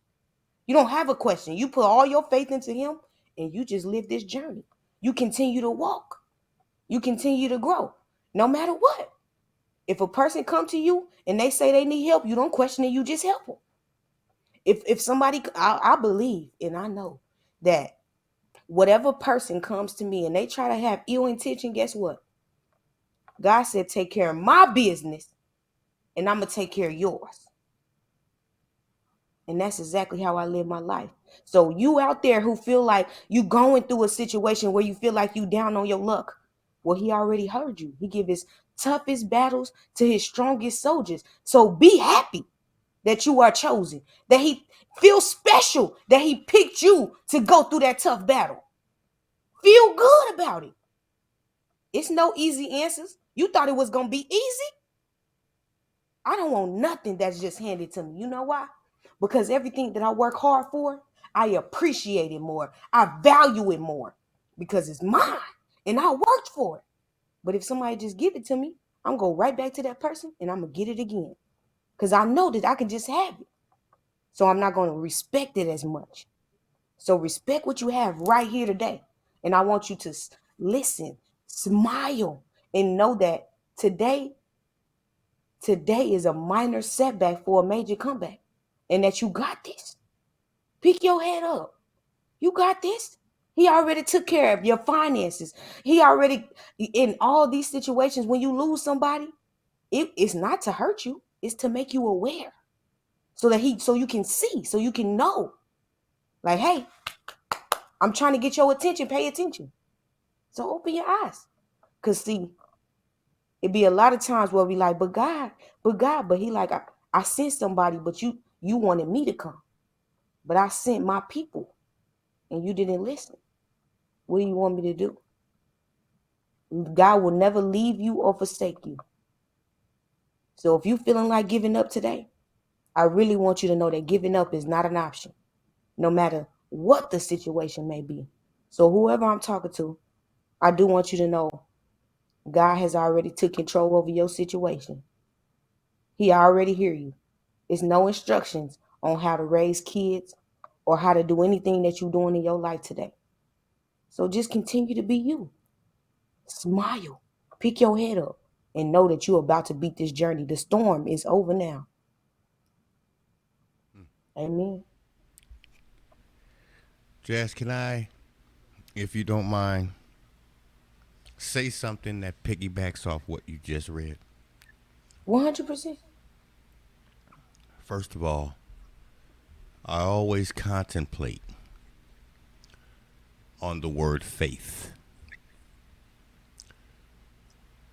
You don't have a question. You put all your faith into him and you just live this journey. You continue to walk. You continue to grow no matter what. If a person come to you and they say they need help, you don't question it. You just help them. If somebody, I believe and I know that whatever person comes to me and they try to have ill intention, guess what? God said, take care of my business and I'm going to take care of yours. And that's exactly how I live my life. So you out there who feel like you going through a situation where you feel like you down on your luck, well, he already heard you. He give his toughest battles to his strongest soldiers. So be happy that you are chosen, that he feels special, that he picked you to go through that tough battle. Feel good about it. It's no easy answers. You thought it was going to be easy? I don't want nothing that's just handed to me. You know why? Because everything that I work hard for, I appreciate it more. I value it more because it's mine and I worked for it. But if somebody just give it to me, I'm going to go right back to that person and I'm going to get it again because I know that I can just have it. So I'm not going to respect it as much. So respect what you have right here today. And I want you to listen, smile, and know that today is a minor setback for a major comeback. And that you got this. Pick your head up. You got this. He already took care of your finances. He already, in all these situations, when you lose somebody, it's not to hurt you. It's to make you aware. So you can see, so you can know. Like, hey, I'm trying to get your attention. Pay attention. So open your eyes. Because see, it be a lot of times where we like, but he like, I sent somebody, but you wanted me to come. But I sent my people and you didn't listen. What do you want me to do? God will never leave you or forsake you. So if you're feeling like giving up today, I really want you to know that giving up is not an option, no matter what the situation may be. So whoever I'm talking to, I do want you to know God has already took control over your situation. He already hear you. It's no instructions on how to raise kids or how to do anything that you're doing in your life today. So just continue to be you. Smile. Pick your head up and know that you're about to beat this journey. The storm is over now. Amen. Jazz, can I, if you don't mind, say something that piggybacks off what you just read? 100%. First of all, I always contemplate on the word faith.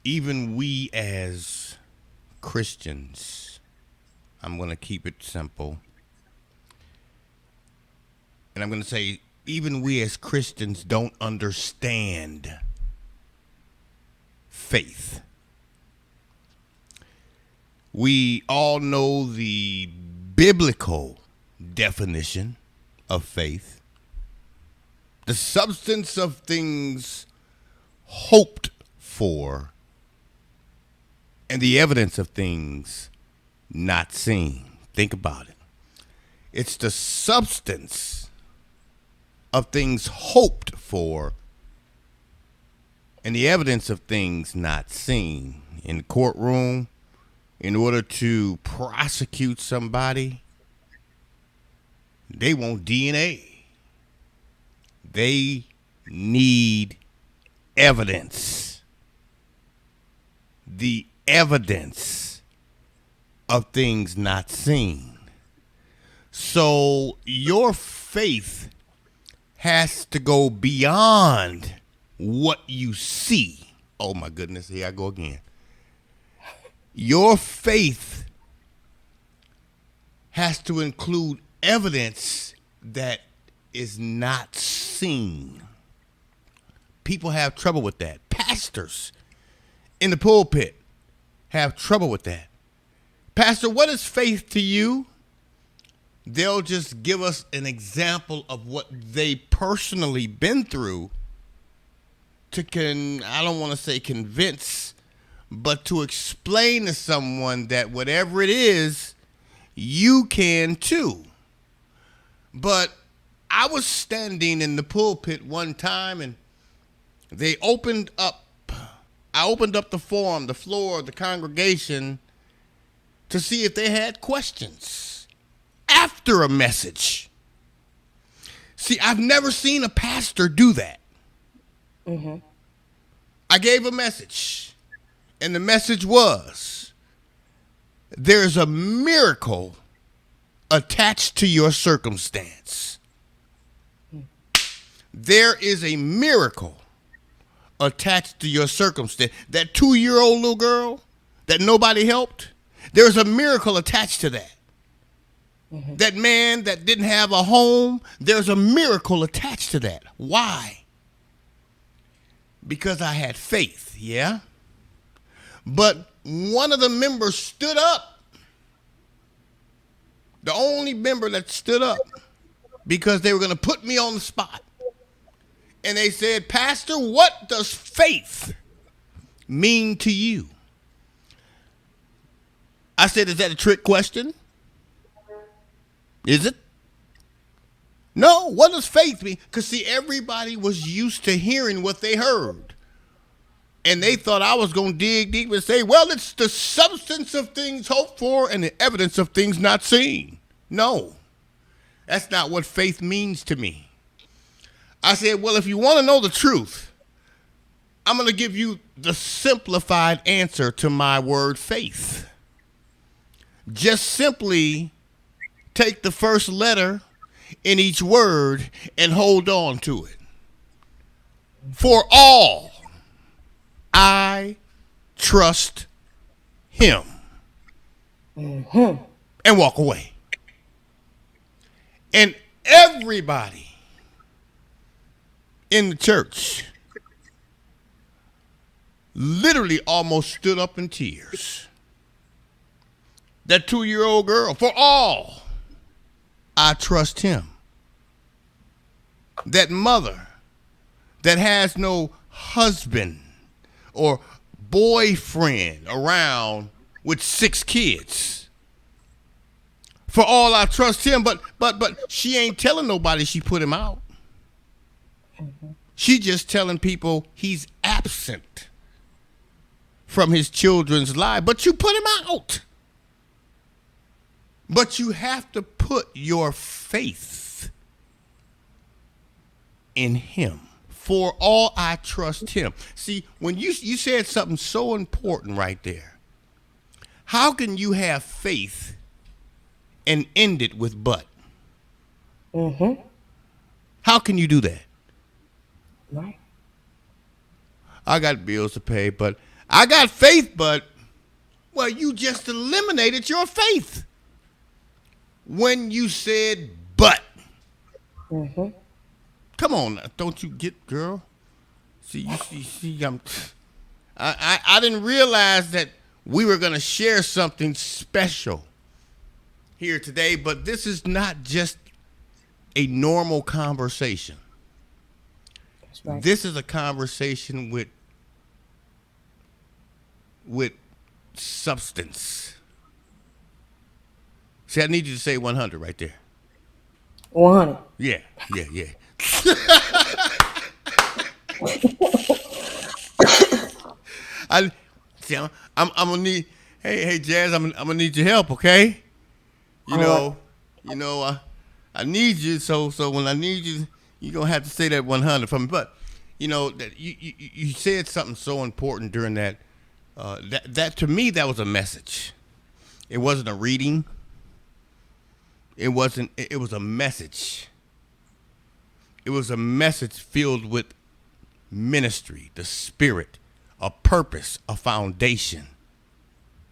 Even we as Christians, I'm going to keep it simple. And I'm going to say, even we as Christians don't understand faith. We all know the biblical definition of faith: the substance of things hoped for and the evidence of things not seen. Think about it. It's the substance of things hoped for and the evidence of things not seen. In the courtroom, in order to prosecute somebody, they want DNA. They need evidence. The evidence of things not seen. So your faith has to go beyond what you see. Oh my goodness, here I go again. Your faith has to include evidence that is not seen. People have trouble with that. Pastors in the pulpit have trouble with that. Pastor, what is faith to you? They'll just give us an example of what they personally been through to I don't want to say convince, but to explain to someone that whatever it is, you can too. But I was standing in the pulpit one time and I opened up the forum, the floor of the congregation, to see if they had questions after a message. See, I've never seen a pastor do that. Mm-hmm. I gave a message, and the message was, there's a miracle attached to your circumstance. There is a miracle attached to your circumstance. That 2-year-old little girl that nobody helped, there's a miracle attached to that. Mm-hmm. That man that didn't have a home, there's a miracle attached to that. Why? Because I had faith, yeah? But one of the members stood up. The only member that stood up, because they were going to put me on the spot. And they said, Pastor, what does faith mean to you? I said, is that a trick question? Is it? No, what does faith mean? Because, see, everybody was used to hearing what they heard. And they thought I was going to dig deep and say, well, it's the substance of things hoped for and the evidence of things not seen. No, that's not what faith means to me. I said, well, if you want to know the truth, I'm going to give you the simplified answer to my word faith. Just simply take the first letter in each word and hold on to it. For all I trust him. Mm-hmm. And walk away. And everybody in the church literally almost stood up in tears. That 2-year-old girl, for all I trust him. That mother that has no husband or boyfriend around with 6 kids. For all I trust him, but she ain't telling nobody she put him out. Mm-hmm. She just telling people he's absent from his children's life. But you put him out. But you have to put your faith in him. For all I trust him. See, when you said something so important right there. How can you have faith and end it with but? Mm-hmm. How can you do that? Right. I got bills to pay, but I got faith, but, well, you just eliminated your faith when you said but. Mm-hmm. Come on, don't you get, girl? See, I didn't realize that we were going to share something special here today, but this is not just a normal conversation. That's right. This is a conversation with substance. See, I need you to say 100 right there. 100. Yeah. I'm gonna need. Hey, Jazz, I'm gonna need your help, okay? You know, I need you. So when I need you, you're gonna have to say that 100 from me. But that you said something so important during that. That to me, that was a message. It wasn't a reading. It wasn't. It was a message. It was a message filled with ministry, the spirit, a purpose, a foundation,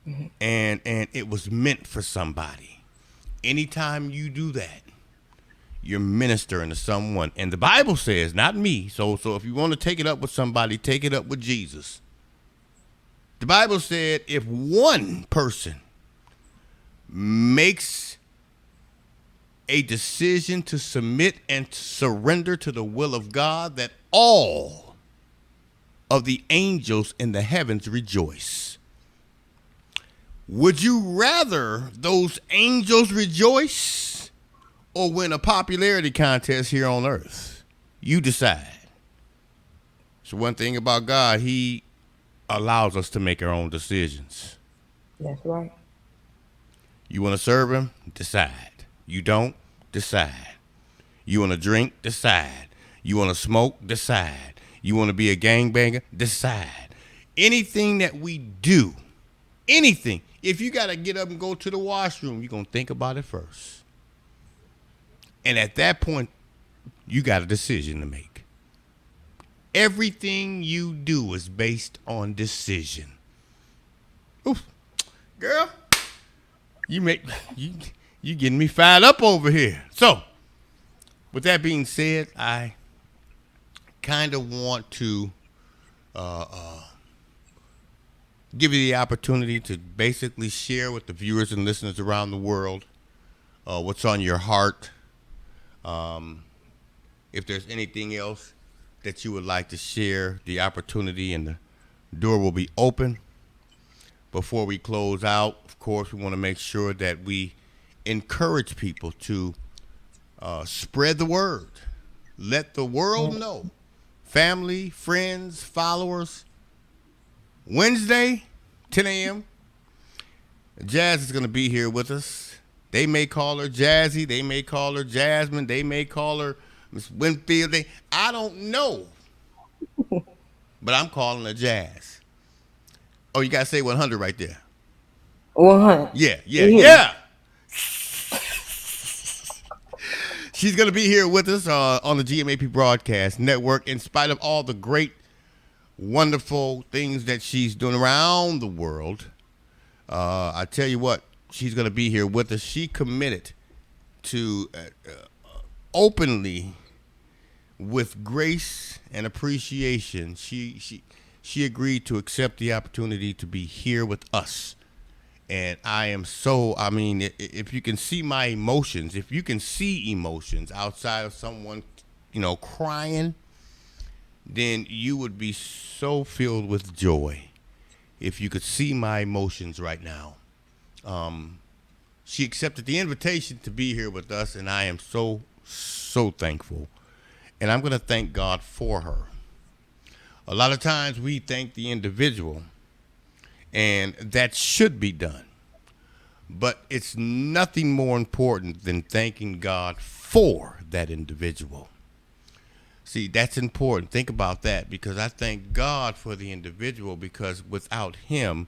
mm-hmm. and it was meant for somebody. Anytime you do that, you're ministering to someone. And the Bible says, not me. So if you want to take it up with somebody, take it up with Jesus. The Bible said if one person makes a decision to submit and to surrender to the will of God, that all of the angels in the heavens rejoice. Would you rather those angels rejoice or win a popularity contest here on earth? You decide. So one thing about God, he allows us to make our own decisions. That's right. You want to serve him? Decide. You don't? Decide. You want to drink? Decide. You want to smoke? Decide. You want to be a gangbanger? Decide. Anything that we do, anything, if you got to get up and go to the washroom, you're going to think about it first. And at that point, you got a decision to make. Everything you do is based on decision. Oof, girl, you make you getting me fired up over here. So, with that being said, I kind of want to give you the opportunity to basically share with the viewers and listeners around the world what's on your heart. If there's anything else that you would like to share, the opportunity and the door will be open. Before we close out, of course, we want to make sure that we encourage people to spread the word. Let the world know. Family, friends, followers. Wednesday, 10 a.m. Jazz is going to be here with us. They may call her Jazzy. They may call her Jasmine. They may call her Miss Whitfield. I don't know. But I'm calling her Jazz. Oh, you got to say 100 right there. 100. Yeah, yeah, You hear me? yeah. She's going to be here with us on the GMAP Broadcast Network in spite of all the great, wonderful things that she's doing around the world. I tell you what, she's going to be here with us. She committed to openly, with grace and appreciation, she agreed to accept the opportunity to be here with us. And I am so, I mean, if you can see my emotions, if you can see emotions outside of someone, crying, then you would be so filled with joy if you could see my emotions right now. She accepted the invitation to be here with us, and I am so, so thankful. And I'm going to thank God for her. A lot of times we thank the individual, and that should be done. But it's nothing more important than thanking God for that individual. See, that's important. Think about that, because I thank God for the individual, because without him,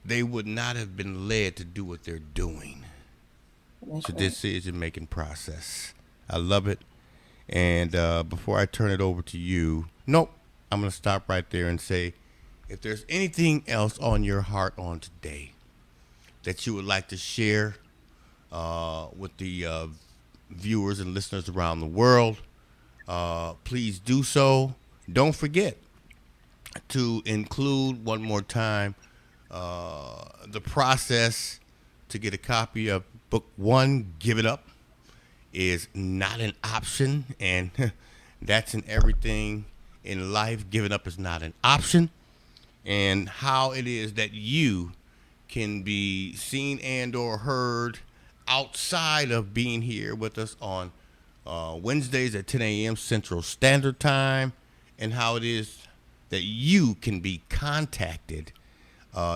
they would not have been led to do what they're doing. That's It's a right. decision making process. I love it. And before I turn it over to you, nope, I'm going to stop right there and say, if there's anything else on your heart on today that you would like to share with the viewers and listeners around the world, please do so. Don't forget to include one more time the process to get a copy of book one, Give It Up, is not an option. And that's in everything in life. Giving up is not an option. And how it is that you can be seen and or heard outside of being here with us on Wednesdays at 10 a.m. Central Standard Time, and how it is that you can be contacted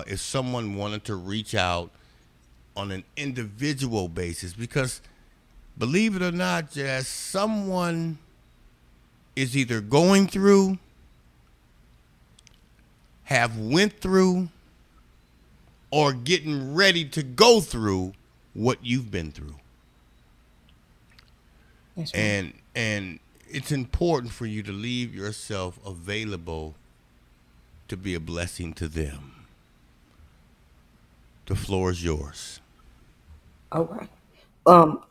if someone wanted to reach out on an individual basis. Because believe it or not, Jazz, someone is either going through, have went through, or getting ready to go through what you've been through. That's right. And it's important for you to leave yourself available to be a blessing to them. The floor is yours. All right.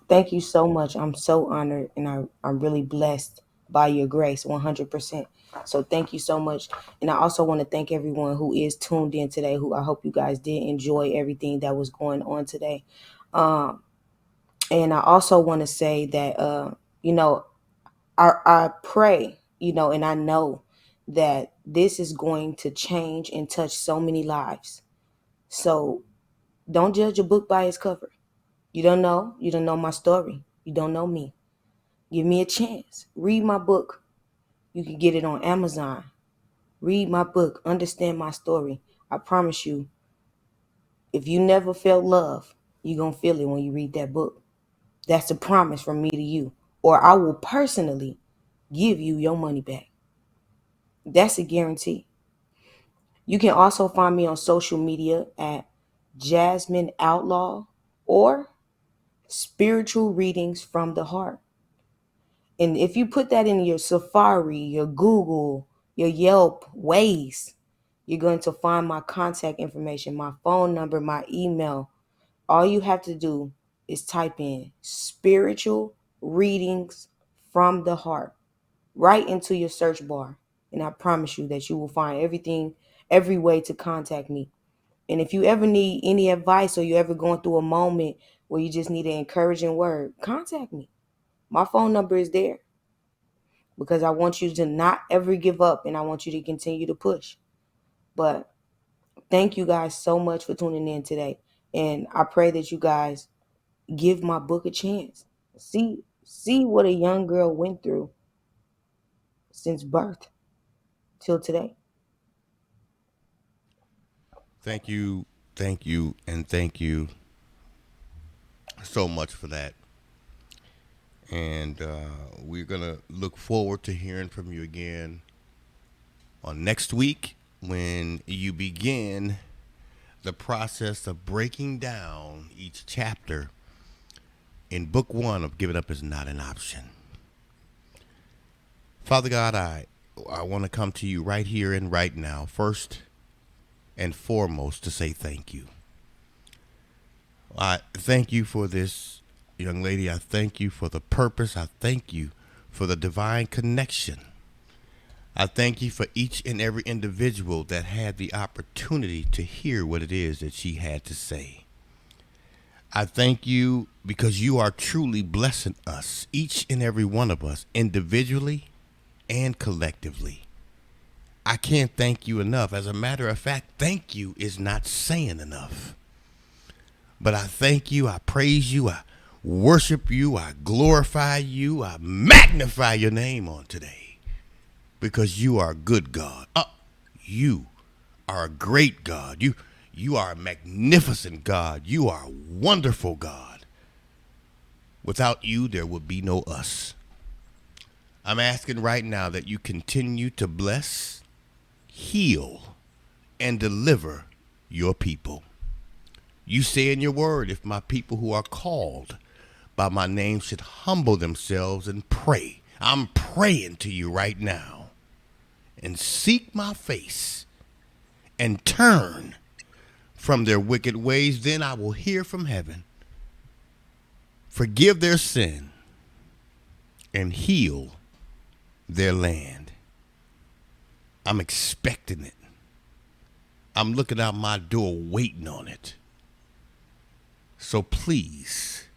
Thank you so much. I'm so honored, and I'm really blessed by your grace, 100%. So thank you so much. And I also want to thank everyone who is tuned in today, who I hope you guys did enjoy everything that was going on today. Um, and I also want to say that, you know, I pray, and I know that this is going to change and touch so many lives. So don't judge a book by its cover. You don't know my story. You don't know me. Give me a chance. Read my book. You can get it on Amazon. Read my book. Understand my story. I promise you, if you never felt love, you're going to feel it when you read that book. That's a promise from me to you. Or I will personally give you your money back. That's a guarantee. You can also find me on social media at Jasmine Outlaw, or Spiritual readings from the heart. And if you put that in your Safari, your Google, your Yelp, Waze, you're going to find my contact information, my phone number, my email. All you have to do is type in spiritual readings from the heart right into your search bar. And I promise you that you will find everything, every way to contact me. And if you ever need any advice or you're ever going through a moment where you just need an encouraging word, contact me. My phone number is there because I want you to not ever give up and I want you to continue to push. But thank you guys so much for tuning in today. And I pray that you guys give my book a chance. See what a young girl went through since birth till today. Thank you, and thank you so much for that. And we're going to look forward to hearing from you again on next week when you begin the process of breaking down each chapter in book one of Giving Up Is Not an Option. Father God, I want to come to you right here and right now, first and foremost, to say thank you. I thank you for this young lady. I thank you for the purpose. I thank you for the divine connection. I thank you for each and every individual that had the opportunity to hear what it is that she had to say. I thank you because you are truly blessing us, each and every one of us, individually and collectively. I can't thank you enough. As a matter of fact, thank you is not saying enough. But I thank you, I praise you, I worship you, I glorify you, I magnify your name on today. Because you are a good God. You are a great God. You are a magnificent God. You are a wonderful God. Without you, there would be no us. I'm asking right now that you continue to bless, heal, and deliver your people. You say in your word, if my people who are called by my name should humble themselves and pray. I'm praying to you right now. And seek my face and turn from their wicked ways, then I will hear from heaven, forgive their sin, and heal their land. I'm expecting it. I'm looking out my door waiting on it. So please,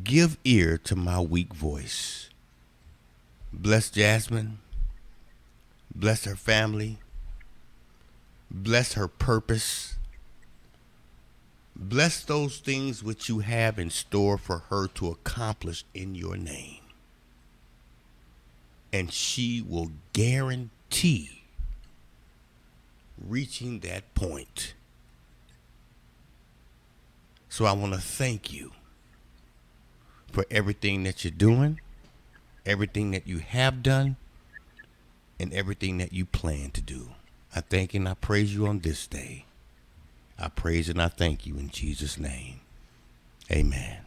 give ear to my weak voice. Bless Jasmine. Bless her family. Bless her purpose. Bless those things which you have in store for her to accomplish in your name. And she will guarantee reaching that point. So I want to thank you for everything that you're doing, everything that you have done, and everything that you plan to do. I thank and I praise you on this day. I praise and I thank you in Jesus' name. Amen.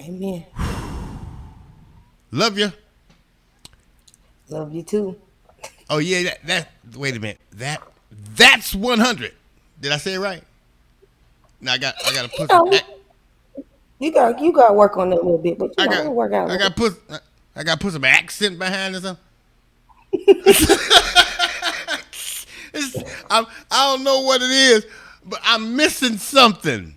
Amen. Love you. Love you too. Oh yeah, that wait a minute. That's 100. Did I say it right? Now I got to You put some know, you got to work on that a little bit, but I got it'll work out. I got put I got to put some accent behind it or something. I don't know what it is, but I'm missing something.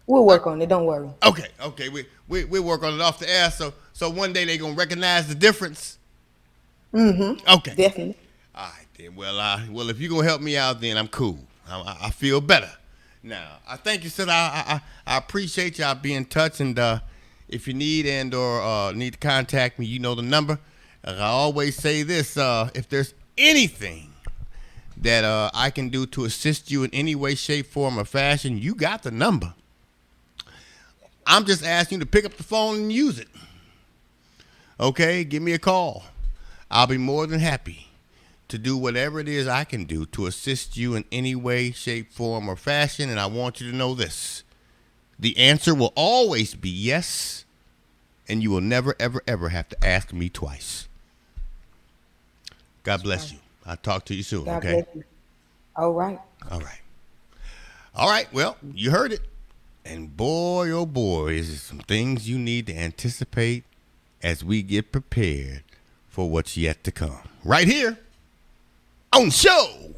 We'll work on it. Don't worry. Okay. We work on it off the air, so one day they gonna recognize the difference. Okay. Definitely. All right then. Well, if you gonna help me out, then I'm cool. I feel better. Now, I thank you, sir. I appreciate y'all being in touch, and if you need or need to contact me, you know the number. I always say this: if there's anything that I can do to assist you in any way, shape, form, or fashion, you got the number. I'm just asking you to pick up the phone and use it. Okay, give me a call. I'll be more than happy to do whatever it is I can do to assist you in any way, shape, form, or fashion. And I want you to know this. The answer will always be yes, and you will never, ever, ever have to ask me twice. God bless you. I'll talk to you soon, God okay? bless you. All right. All right. All right, well, you heard it. And boy, oh boy, is there some things you need to anticipate as we get prepared for what's yet to come. Right here on the show.